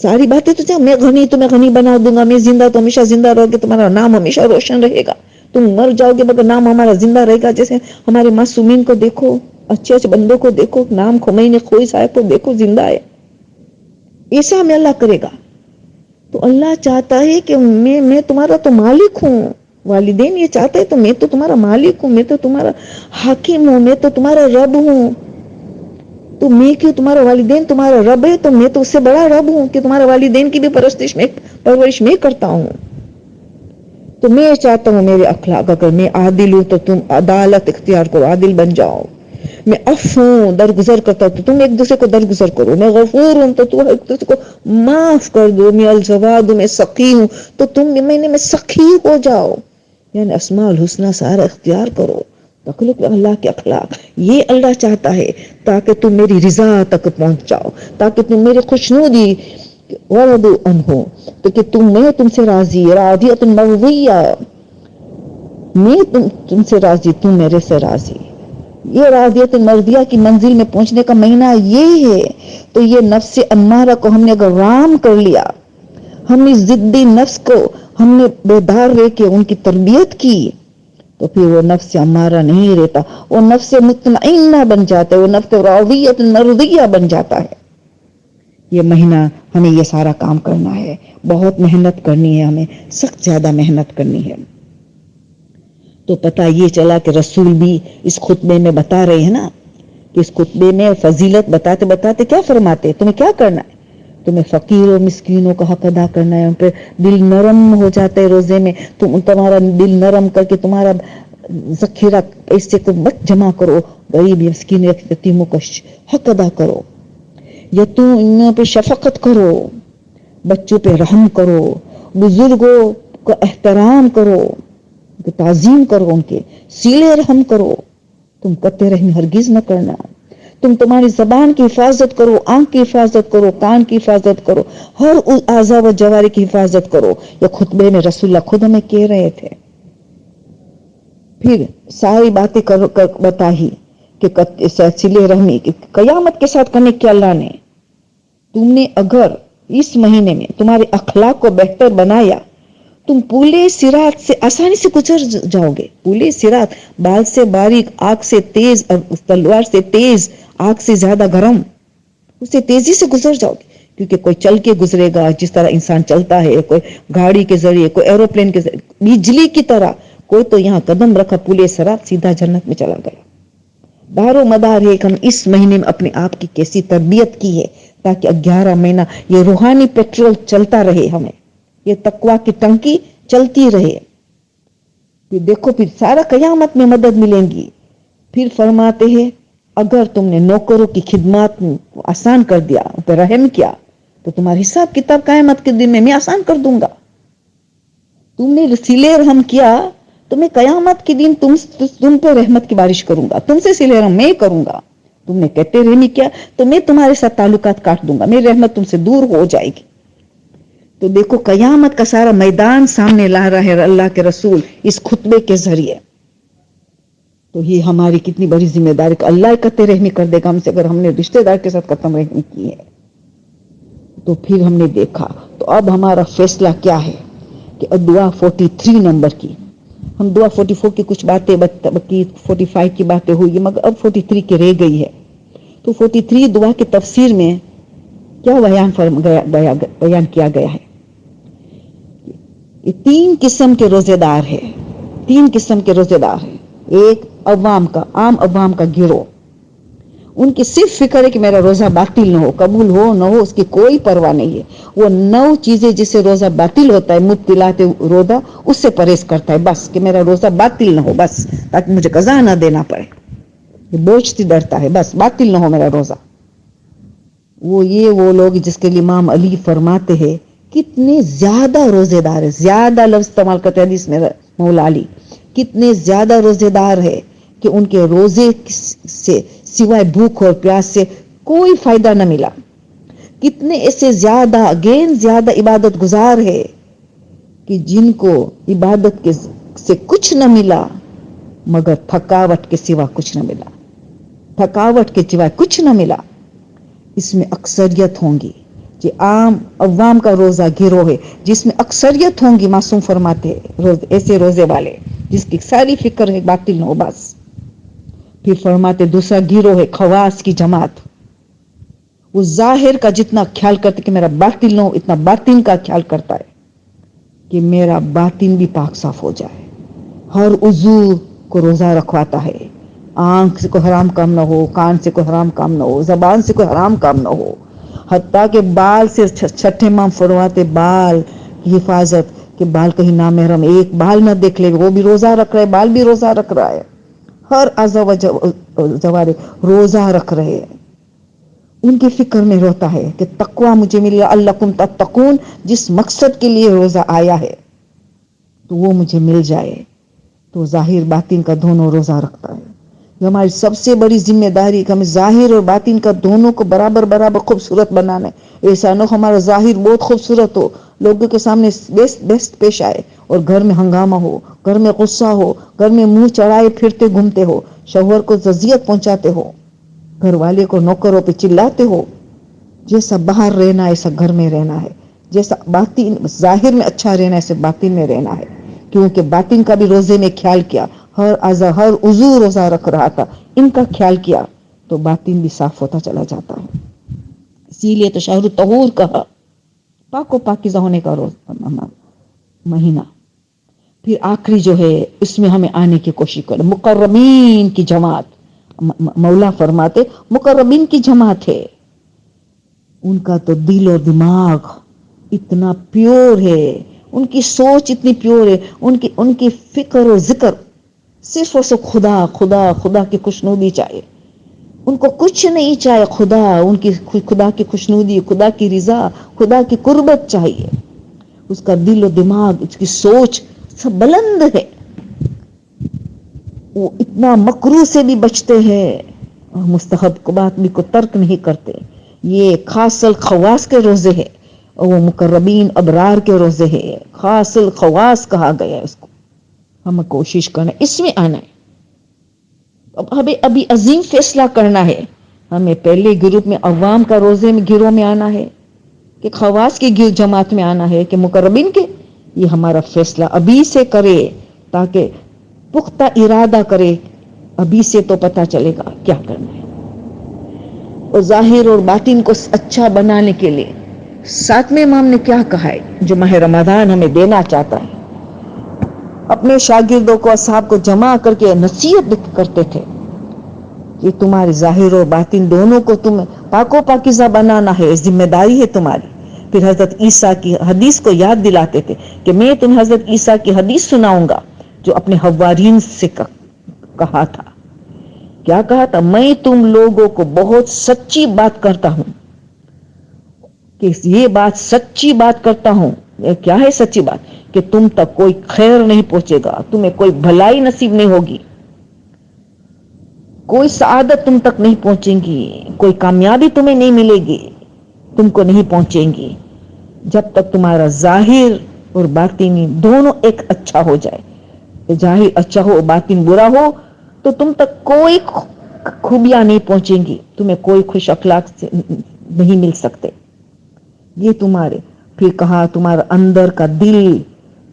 ساری باتیں تو میں غنی تو میں غنی بنا دوں گا، میں زندہ تو ہمیشہ زندہ رہو گے، تمہارا نام ہمیشہ روشن رہے گا، تم مر جاؤ گے مگر نام ہمارا زندہ رہے گا. جیسے ہمارے معصومین کو دیکھو، اچھے اچھے بندوں کو دیکھو، نام خمینی خوئی صاحب کو دیکھو زندہ ہے، ایسا ہمیں اللہ کرے گا. تو اللہ چاہتا ہے کہ میں تمہارا تو مالک ہوں. والدین یہ چاہتا ہے تو میں تو تمہارا مالک ہوں، میں تو تمہارا حاکم ہوں، میں تو تمہارا رب ہوں. تو میں کیوں تمہارا والدین تمہارا رب ہے، تو میں تو اس سے بڑا رب ہوں کہ تمہارا والدین کی بھی پرورش میں کرتا ہوں. تو میں چاہتا ہوں میرے اخلاق، اگر میں عادل ہوں تو تم عدالت اختیار کرو، عادل بن جاؤ. میں عفو ہوں، درگزر کرتا ہوں تو تم ایک دوسرے کو درگزر کرو. میں غفور ہوں تو تم ایک دوسرے کو معاف کر دو. میں الجواد ہوں، میں سخی ہوں تو تم مہینے میں سخی ہو جاؤ. یعنی اسماء الحسنی سارا اختیار کرو. تخلق اللہ کے اخلاق، یہ اللہ چاہتا ہے تاکہ تم میری رضا تک پہنچ جاؤ، تاکہ تم میری خوشنودی ورضوا عنہ، تو کہ میں تم سے راضی، راضیۃ مرضیہ، میں تم سے راضی، تم میرے سے راضی. یہ راضیت مرضیہ کی منزل میں پہنچنے کا مہینہ یہ ہے. تو یہ نفس امارہ کو ہم نے اگر رام کر لیا، ہم نے ضدی نفس کو ہم نے بیدار رہ کے ان کی تربیت کی، تو پھر وہ نفس امارہ نہیں رہتا، وہ نفس مطمئنہ بن جاتا ہے، وہ نفس راضیۃ مرضیہ بن جاتا ہے. یہ مہینہ ہمیں یہ سارا کام کرنا ہے، بہت محنت کرنی ہے، ہمیں سخت زیادہ محنت کرنی ہے. تو پتہ یہ چلا کہ رسول بھی اس خطبے میں بتا رہے ہیں نا، کہ اس خطبے میں فضیلت بتاتے بتاتے کیا فرماتے، تمہیں کیا کرنا ہے؟ تمہیں فقیر و مسکینوں کا حق ادا کرنا ہے، ان پہ دل نرم ہو جاتا ہے روزے میں. تمہارا دل نرم کر کے تمہارا ذخیرہ ایسے کو مت جمع کرو، غریب مسکین یتیموں کا حق ادا کرو، یتیموں پہ شفقت کرو، بچوں پہ رحم کرو، بزرگوں کا احترام کرو، تعظیم کرو، ان کے صلہ رحم کرو. تم قطع رحمی ہرگز نہ کرنا. تم تمہاری زبان کی حفاظت کرو، آنکھ کی حفاظت کرو، کان کی حفاظت کرو، ہر اعضاء و جوارح کی حفاظت کرو. یہ خطبے میں رسول اللہ خود ہمیں کہہ رہے تھے. پھر ساری باتیں بتائی کہ صلہ رحمی قیامت کے ساتھ کرنے کے اللہ نے. تم نے اگر اس مہینے میں تمہارے اخلاق کو بہتر بنایا، تم پورے صراط سے آسانی سے گزر جاؤ گے. پورے صراط، بال سے باریک، آگ سے تیز، تلوار سے تیز، آگ سے زیادہ گرم، اس سے تیزی سے گزر جاؤ گے. کیونکہ کوئی چل کے گزرے گا جس طرح انسان چلتا ہے، کوئی گاڑی کے ذریعے، کوئی ایروپلین کے ذریعے، بجلی کی طرح. کوئی تو یہاں قدم رکھا پورے صراط سیدھا جنت میں چلا گیا. دار و مدار ہے کہ ہم اس مہینے میں اپنے آپ کی کیسی تربیت کی ہے، تاکہ 11 مہینہ یہ روحانی پیٹرول چلتا رہے ہمیں. یہ تقوی کی ٹنکی چلتی رہے. پھر دیکھو پھر سارا قیامت میں مدد ملیں گی. پھر فرماتے ہیں اگر تم نے نوکروں کی خدمات آسان کر دیا، ان پہ رحم کیا، تو تمہارا حساب کتاب قیامت کے دن میں آسان کر دوں گا. تم نے صلہ رحم کیا تو میں قیامت کے دن تم پہ رحمت کی بارش کروں گا. تم سے صلہ رحم میں کروں گا. تم نے کہتے رحمی کیا تو میں تمہارے ساتھ تعلقات کاٹ دوں گا. میری رحمت تم سے دور ہو جائے گی. تو دیکھو قیامت کا سارا میدان سامنے لا رہا ہے اللہ کے رسول اس خطبے کے ذریعے. تو یہ ہماری کتنی بڑی ذمہ داری کہ اللہ قطع رحمی کر دے گا ہم سے اگر ہم نے رشتے دار کے ساتھ قطع رحمی کی ہے. تو پھر ہم نے دیکھا تو اب ہمارا فیصلہ کیا ہے کہ دعا 43 نمبر کی ہم دعا 44 کی کچھ باتیں باقی 45 کی باتیں ہوئی مگر اب 43 کی رہ گئی ہے. تو 43 دعا کی تفسیر میں کیا بیان کیا گیا ہے. یہ 3 قسم کے روزے دار ہے. 3 قسم کے روزے دار ہیں. ایک عام عوام کا گروہ، ان کی صرف فکر ہے کہ میرا روزہ باطل نہ ہو، قبول ہو نہ ہو اس کی کوئی پرواہ نہیں ہے. وہ 9 چیزیں جس سے روزہ باطل ہوتا ہے مبتلات روزہ اس سے پرہیز کرتا ہے. بس کہ میرا روزہ باطل نہ ہو، بس تاکہ مجھے قضا نہ دینا پڑے. یہ بوجھ سے ڈرتا ہے بس باطل نہ ہو میرا روزہ. وہ لوگ جس کے لیے امام علی فرماتے ہیں کتنے زیادہ روزے دار ہے. زیادہ لفظ استعمال کرتے ہیں حدیث میں مولا علی کتنے زیادہ روزے دار ہے کہ ان کے روزے سے سوائے بھوک اور پیاس سے کوئی فائدہ نہ ملا. کتنے ایسے زیادہ عبادت گزار ہے کہ جن کو عبادت سے کچھ نہ ملا مگر تھکاوٹ کے سوا کچھ نہ ملا. تھکاوٹ کے سوا کچھ نہ ملا. اس میں اکثریت ہوں گی کہ عوام کا روزہ گروہ ہے جس میں اکثریت ہوں گی. معصوم فرماتے ہیں ایسے روزے والے جس کی ساری فکر ہے باطل نہ ہو بس. پھر فرماتے دوسرا گروہ ہے خواص کی جماعت. وہ ظاہر کا جتنا خیال کرتے کہ میرا باطن نہ ہو اتنا باطن کا خیال کرتا ہے کہ میرا باطن بھی پاک صاف ہو جائے. ہر عضو کو روزہ رکھواتا ہے. آنکھ سے کوئی حرام کام نہ ہو، کان سے کوئی حرام کام نہ ہو، زبان سے کوئی حرام کام نہ ہو. حتیٰ کہ بال سے چھٹے امام فرماتے بال کی حفاظت کہ بال کہیں نامحرم ایک بال نہ دیکھ لے. وہ بھی روزہ رکھ رہا ہے، بال بھی روزہ رکھ رہا ہے. ہر اعضاء و جوارے روزہ رکھ رہے ہیں. ان کی فکر میں روتا ہے کہ تقوی مجھے ملی لعلکم تتقون، جس مقصد کے لیے روزہ آیا ہے تو وہ مجھے مل جائے. تو ظاہر باطن کا دونوں روزہ رکھتا ہے. یہ ہماری سب سے بڑی ذمہ داری کہ ہمیں ظاہر اور باطن کا دونوں کو برابر خوبصورت بنانا ہے. ایسا نہ ہمارا ظاہر بہت خوبصورت ہو، لوگوں کے سامنے بیسٹ پیش آئے اور گھر میں ہنگامہ ہو، گھر میں غصہ ہو، گھر میں منہ چڑھائے پھرتے گھومتے ہو، شوہر کو اذیت پہنچاتے ہو، گھر والے کو نوکروں پہ چلاتے ہو. جیسا باہر رہنا ہے ایسا گھر میں رہنا ہے. جیسا باطن ظاہر میں اچھا رہنا ہے ایسے باطن میں رہنا ہے. کیونکہ باطن کا بھی روزے نے خیال کیا، ہر عضو روزہ رکھ رہا تھا، ان کا خیال کیا تو باطن بھی صاف ہوتا چلا جاتا ہے. اسی لیے تو شہر طہور کہا، پاک و پاکیزہ ہونے کا مہینہ. پھر آخری جو ہے اس میں ہمیں آنے کی کوشش کریں. مقربین کی جماعت، مولا فرماتے مقربین کی جماعت ہے. ان کا تو دل اور دماغ اتنا پیور ہے، ان کی سوچ اتنی پیور ہے، ان کی فکر و ذکر صرف اور صرف خدا کی خوشنودی چاہیے. ان کو کچھ نہیں چاہیے، خدا کی خوشنودی، خدا کی رضا، خدا کی قربت چاہیے. اس کا دل و دماغ، اس کی سوچ سب بلند ہے. وہ اتنا مکروہ سے بھی بچتے ہیں اور مستحب بات بھی کو ترک نہیں کرتے. یہ خاص الخواص کے روزے ہیں اور وہ مقربین ابرار کے روزے ہیں. خاص الخواص کہا گیا ہے اس کو. ہمیں کوشش کرنا اس میں آنا ہے. اب ہمیں ابھی عظیم فیصلہ کرنا ہے. ہمیں پہلے گروپ میں عوام کا روزے میں گروہ میں آنا ہے کہ خواص کی جماعت میں آنا ہے کہ مقربین کے. یہ ہمارا فیصلہ ابھی سے کرے تاکہ پختہ ارادہ کرے. ابھی سے تو پتہ چلے گا کیا کرنا ہے. اور ظاہر اور باطن کو اچھا بنانے کے لیے 7ویں امام نے کیا کہا ہے جو ماہ رمضان ہمیں دینا چاہتا ہے. اپنے شاگردوں کو اصحاب کو جمع کر کے نصیحت کرتے تھے کہ تمہاری ظاہر اور باطن دونوں کو تم پاک و پاکیزہ بنانا ہے، ذمہ داری ہے تمہاری. پھر حضرت عیسیٰ کی حدیث کو یاد دلاتے تھے کہ میں تمہیں حضرت عیسیٰ کی حدیث سناؤں گا جو اپنے حوارین سے کہا تھا. کیا کہا تھا؟ میں تم لوگوں کو بہت سچی بات کرتا ہوں کہ یہ بات سچی بات کرتا ہوں. کیا ہے سچی بات؟ کہ تم تک کوئی خیر نہیں پہنچے گا، تمہیں کوئی بھلائی نصیب نہیں ہوگی، کوئی سعادت تم تک نہیں پہنچے گی، کوئی کامیابی تمہیں نہیں ملے گی، تم کو نہیں پہنچیں گی جب تک تمہارا ظاہر اور باطنی دونوں ایک اچھا ہو جائے. ظاہر اچھا ہو باطن برا ہو تو تم تک کوئی خوبیاں نہیں پہنچیں گی، تمہیں کوئی خوش اخلاق سے نہیں مل سکتے. یہ تمہارے پھر کہا تمہارا اندر کا دل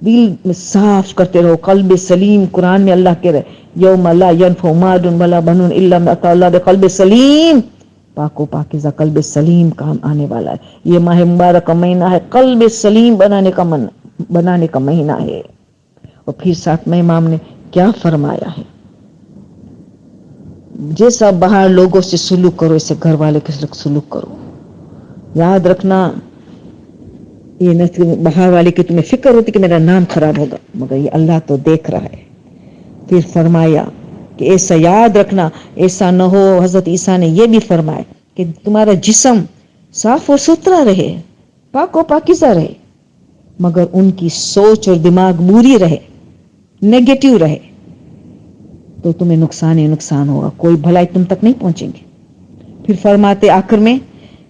میں صاف کرتے رہو، قلب سلیم. قرآن میں اللہ کہہ رہے یوم لا ينفع مال ولا بنون الا من اتى الله بقلب سلیم. پاک و پاکیزہ قلب سلیم کام آنے والا ہے. یہ ماہ مبارک کا مہینہ ہے، قلب سلیم بنانے کا مہینہ ہے. اور پھر ساتھ میں امام نے کیا فرمایا ہے؟ جیسا باہر لوگوں سے سلوک کرو اسے گھر والے کے سلوک کرو. یاد رکھنا یہ نہ باہر والے کی تمہیں فکر ہوتی کہ میرا نام خراب ہوگا، مگر یہ اللہ تو دیکھ رہا ہے. پھر فرمایا کہ ایسا یاد رکھنا ایسا نہ ہو. حضرت عیسیٰ نے یہ بھی فرمایا کہ تمہارا جسم صاف اور ستھرا رہے، پاک و پاکیزہ رہے، مگر ان کی سوچ اور دماغ بری رہے، نیگیٹو رہے، تو تمہیں نقصان ہی نقصان ہوگا، کوئی بھلائی تم تک نہیں پہنچیں گے. پھر فرماتے آخر میں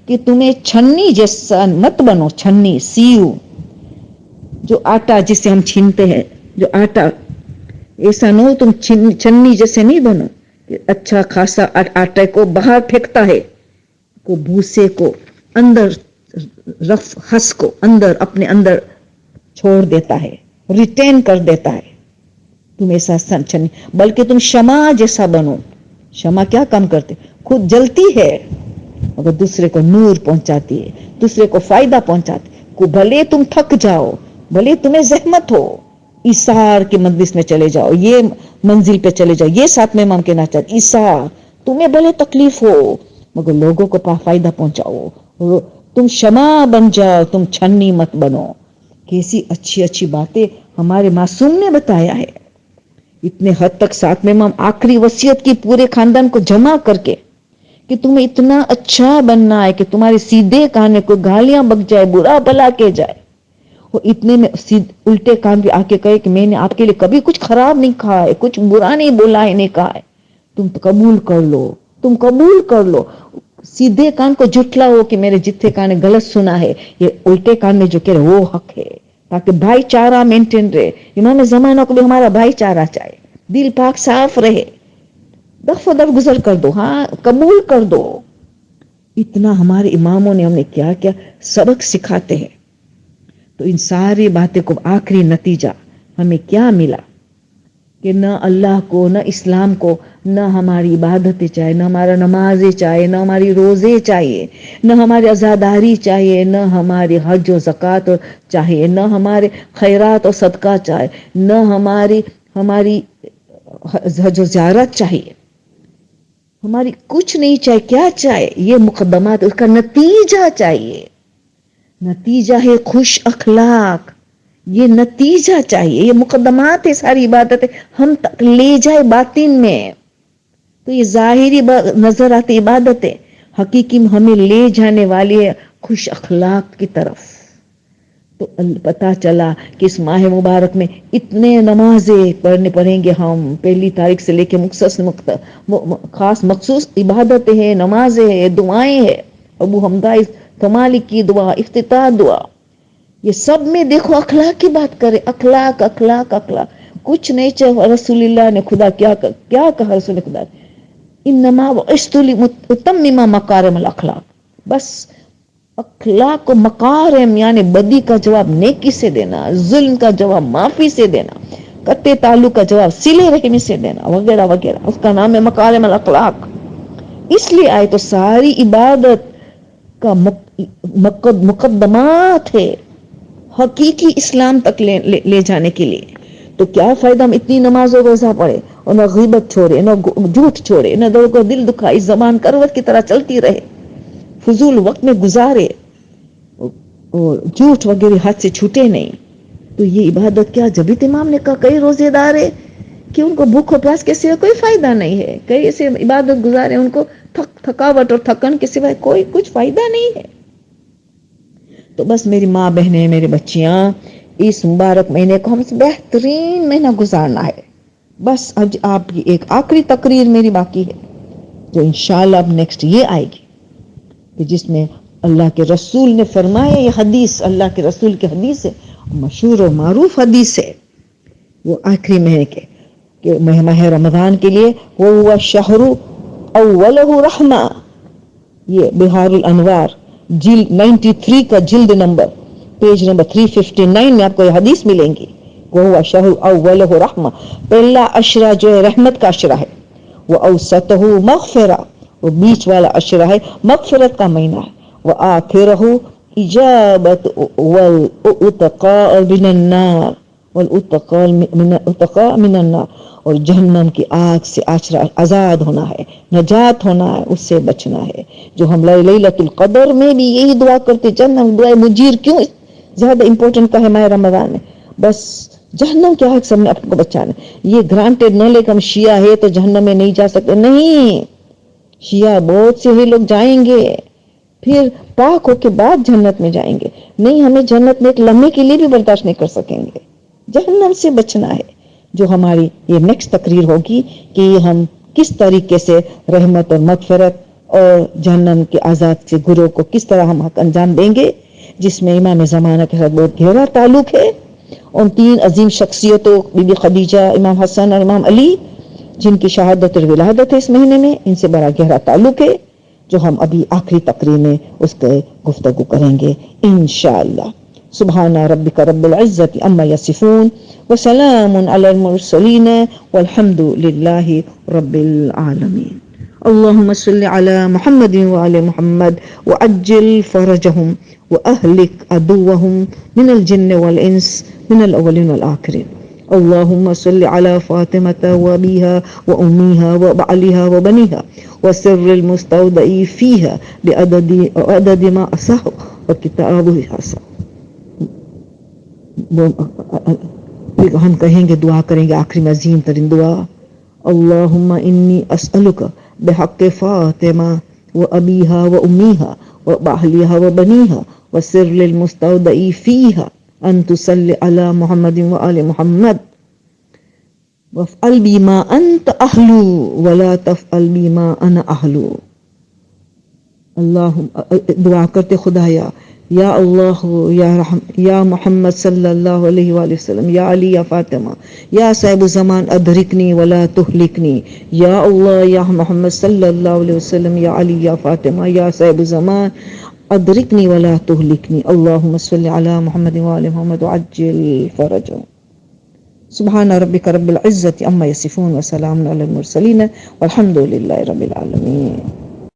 کہ تمہیں چھنی جیسا مت بنو. چھنی سیو جو آٹا جسے ہم چھینتے ہیں، جو آٹا، ایسا نہ ہو تم چھنی جیسے نہیں بنو کہ اچھا خاصا آٹے کو باہر پھینکتا ہے، کو بھوسے کو اندر رف ہس کو اندر اپنے اندر چھوڑ دیتا ہے، ریٹین کر دیتا ہے. تم ایسا چھنی، بلکہ تم شمع جیسا بنو. شمع کیا کام کرتے؟ خود جلتی ہے مگر دوسرے کو نور پہنچاتی ہے، دوسرے کو فائدہ پہنچاتی ہے. کو بھلے تم تھک جاؤ، بھلے تمہیں زحمت ہو، ایثار کے مجلس میں چلے جاؤ، یہ منزل پہ چلے جاؤ، یہ ساتھ میں امام کہنا چاہتے ایثار. تمہیں بھلے تکلیف ہو مگر لوگوں کو فائدہ پہنچاؤ. تم شمع بن جاؤ، تم چھنی مت بنو. کیسی اچھی اچھی باتیں ہمارے معصوم نے بتایا ہے. اتنے حد تک ساتھ میں امام آخری وصیت کی پورے خاندان کو جمع کر کے کہ تمہیں اتنا اچھا بننا ہے کہ تمہارے سیدھے کان میں کوئی گالیاں بک جائے، برا بلا کے جائے، وہ اتنے میں الٹے کان بھی آ کے کہے کہ میں نے آپ کے لیے کبھی کچھ خراب نہیں کہا ہے، کچھ برا نہیں بولا ہے، نہیں کہا ہے، تم قبول کر لو، تم قبول کر لو. سیدھے کان کو جھٹلا ہو کہ میرے جتھے کان نے غلط سنا ہے، یہ الٹے کان میں جو کہہ رہے وہ حق ہے، تاکہ بھائی چارہ مینٹین رہے. امام زمانہ کو بھی ہمارا بھائی چارہ چاہے، دل پاک صاف رہے، دف و دف گزر کر دو، ہاں قبول کر دو. اتنا ہمارے اماموں نے ہمیں کیا کیا سبق سکھاتے ہیں. تو ان ساری باتیں کو آخری نتیجہ ہمیں کیا ملا کہ نہ اللہ کو، نہ اسلام کو، نہ ہماری عبادتیں چاہیے، نہ ہمارا نمازیں چاہیے، نہ ہماری روزے چاہیے، نہ ہماری عزاداری چاہیے، نہ ہماری حج و زکوٰۃ چاہیے، نہ ہمارے خیرات و صدقہ چاہیے، نہ ہماری حج و زیارت چاہیے، ہماری کچھ نہیں چاہیے. کیا چاہیے؟ یہ مقدمات، اس کا نتیجہ چاہیے. نتیجہ ہے خوش اخلاق، یہ نتیجہ چاہیے. یہ مقدمات ہے ساری عبادت ہم تک لے جائے باطن میں. تو یہ ظاہری نظر آتی عبادت ہے، حقیقی ہمیں لے جانے والی ہے خوش اخلاق کی طرف. تو پتا چلا کہ اس ماہ مبارک میں اتنے نمازیں پڑھیں گے ہم، پہلی تاریخ سے لے کے خاص مخصوص عبادتیں ہیں، نمازیں ہیں، دعائیں ہیں. ابو حمدہ کمالی کی دعا، افتتاح دعا، یہ سب میں دیکھو اخلاق کی بات کرے. اخلاق اخلاق اخلاق، کچھ نہیں چاہے. رسول اللہ نے خدا کیا کہا؟ رسول خدا انما بعثت لاتمم مکارم الاخلاق. بس اخلاق کو مکارم یعنی بدی کا جواب نیکی سے دینا، ظلم کا جواب معافی سے دینا، قطع تعلق کا جواب صلہ رحمی سے دینا، وغیرہ وغیرہ. اس کا نام ہے مکارم الاخلاق. اس لیے آئے تو ساری عبادت کا مقدمات ہے حقیقی اسلام تک لے جانے کے لیے. تو کیا فائدہ ہم اتنی نماز و روزہ پڑھے اور نہ غیبت چھوڑے، نہ جھوٹ چھوڑے، نہ لوگوں کو دل دکھائے، زبان کروٹ کی طرح چلتی رہے، فضول وقت میں گزارے. اور جھوٹ وغیرہ ہاتھ سے چھوٹے نہیں. تو یہ عبادت کیا، جب امام نے کہا کئی روزے دار ہے کہ ان کو بھوک اور پیاس کے سوا کوئی فائدہ نہیں ہے، کئی ایسے عبادت گزارے ان کو تھکاوٹ اور تھکن کے سوا کوئی کچھ فائدہ نہیں ہے. تو بس میری ماں بہنیں، میرے بچیاں، اس مبارک مہینے کو ہم سے بہترین مہینہ گزارنا ہے. بس آج آپ کی ایک آخری تقریر میری باقی ہے جو انشاءاللہ اب نیکسٹ یہ آئے گی، کہ جس میں اللہ کے رسول نے فرمایا، یہ حدیث اللہ کے رسول کی حدیث ہے، مشہور و معروف حدیث ہے. وہ آخری مہینے کے کہ ماہ رمضان کے لیے وہ ہوا شہر اولہ رحمہ. یہ بہار الانوار جلد 93 کا جلد نمبر پیج نمبر 359 میں آپ کو یہ حدیث ملیں گی. وہ ہوا شہر اولہ رحمہ، پہلا عشرہ جو ہے رحمت کا عشرہ ہے. وہ اوسطہ مغفرہ، وہ بیچ والا عشرہ ہے مغفرت کا مہینہ ہے. وہ آخرہ اجابت والاتقاء من النار، والاتقاء من النار، اور جہنم کی آگ سے آزاد ہونا ہے، نجات ہونا ہے، اس سے بچنا ہے. جو ہم لیلۃ القدر میں بھی یہی دعا کرتے، جہنم دعائے مجیر کیوں زیادہ امپورٹنٹ کا ہے ماہ رمضان میں، بس جہنم کے آگ سے ہم نے اپنے کو بچانا. یہ گرانٹیڈ نہ لے کہ ہم شیعہ ہے تو جہنم میں نہیں جا سکتے، نہیں، شیعہ بہت سے ہی لوگ جائیں گے، پھر پاک ہو کے بعد جنت میں جائیں گے. نہیں، ہمیں جنت میں ایک لمحے کے لیے بھی برداشت نہیں کر سکیں گے، جہنم سے بچنا ہے. جو ہماری یہ نیکسٹ تقریر ہوگی کہ ہم کس طریقے سے رحمت اور مغفرت اور جہنم کے آزاد سے گروہ کو کس طرح ہم حق انجام دیں گے، جس میں امام زمانہ کے ساتھ بہت گہرا تعلق ہے. ان تین عظیم شخصیتوں، بی بی خدیجہ، امام حسن اور امام علی، جن کی شہادت اور ولادت ہے اس مہینے میں، ان سے بڑا گہرا تعلق ہے، جو ہم ابھی آخری تقریر میں اس پہ گفتگو کریں گے انشاءاللہ. سبحان ربک رب العزت عما یصفون وسلام علی المرسلین والحمد للہ رب العالمین. اللهم صل على محمد وعلى محمد وعجل فرجهم وأهلك عدوهم من الجن والإنس من الأولين والآخرين. اللهم صل على فاطمة وأبيها وأميها وبعلها وبنيها وسر المستودع فيها بعدد ما أصح وكتابه أصح. ہم کہیں گے، دعا کریں گے آخری میں عظیم ترین دعا، اللہم انی اسألک بحق فاطمہ وأبیها وأمیها وبعلها وبنیها وسر المستودع فیها ان تصلی علی محمد وآل محمد وافعل بی ما انت اہلو ولا تفعل بی ما انا اہلو. اللہ دعا کرتے، خدایا یا اللہ، یا محمد صلی اللہ علیہ وآلہ وسلم، یا علی، یا فاطمہ، یا صاحب زمان ادرکنی ولا تہلکنی. یا اللہ، یا محمد صلی اللہ علیہ وسلم، یا علی، یا فاطمہ، یا صاحب زمان ادرکنی ولا تہلکنی. اللہم صلی علی محمد وآل محمد وعجل فرجهم. سبحان ربک رب العزت عما یصفون وسلام علی المرسلین والحمد للہ رب العالمین.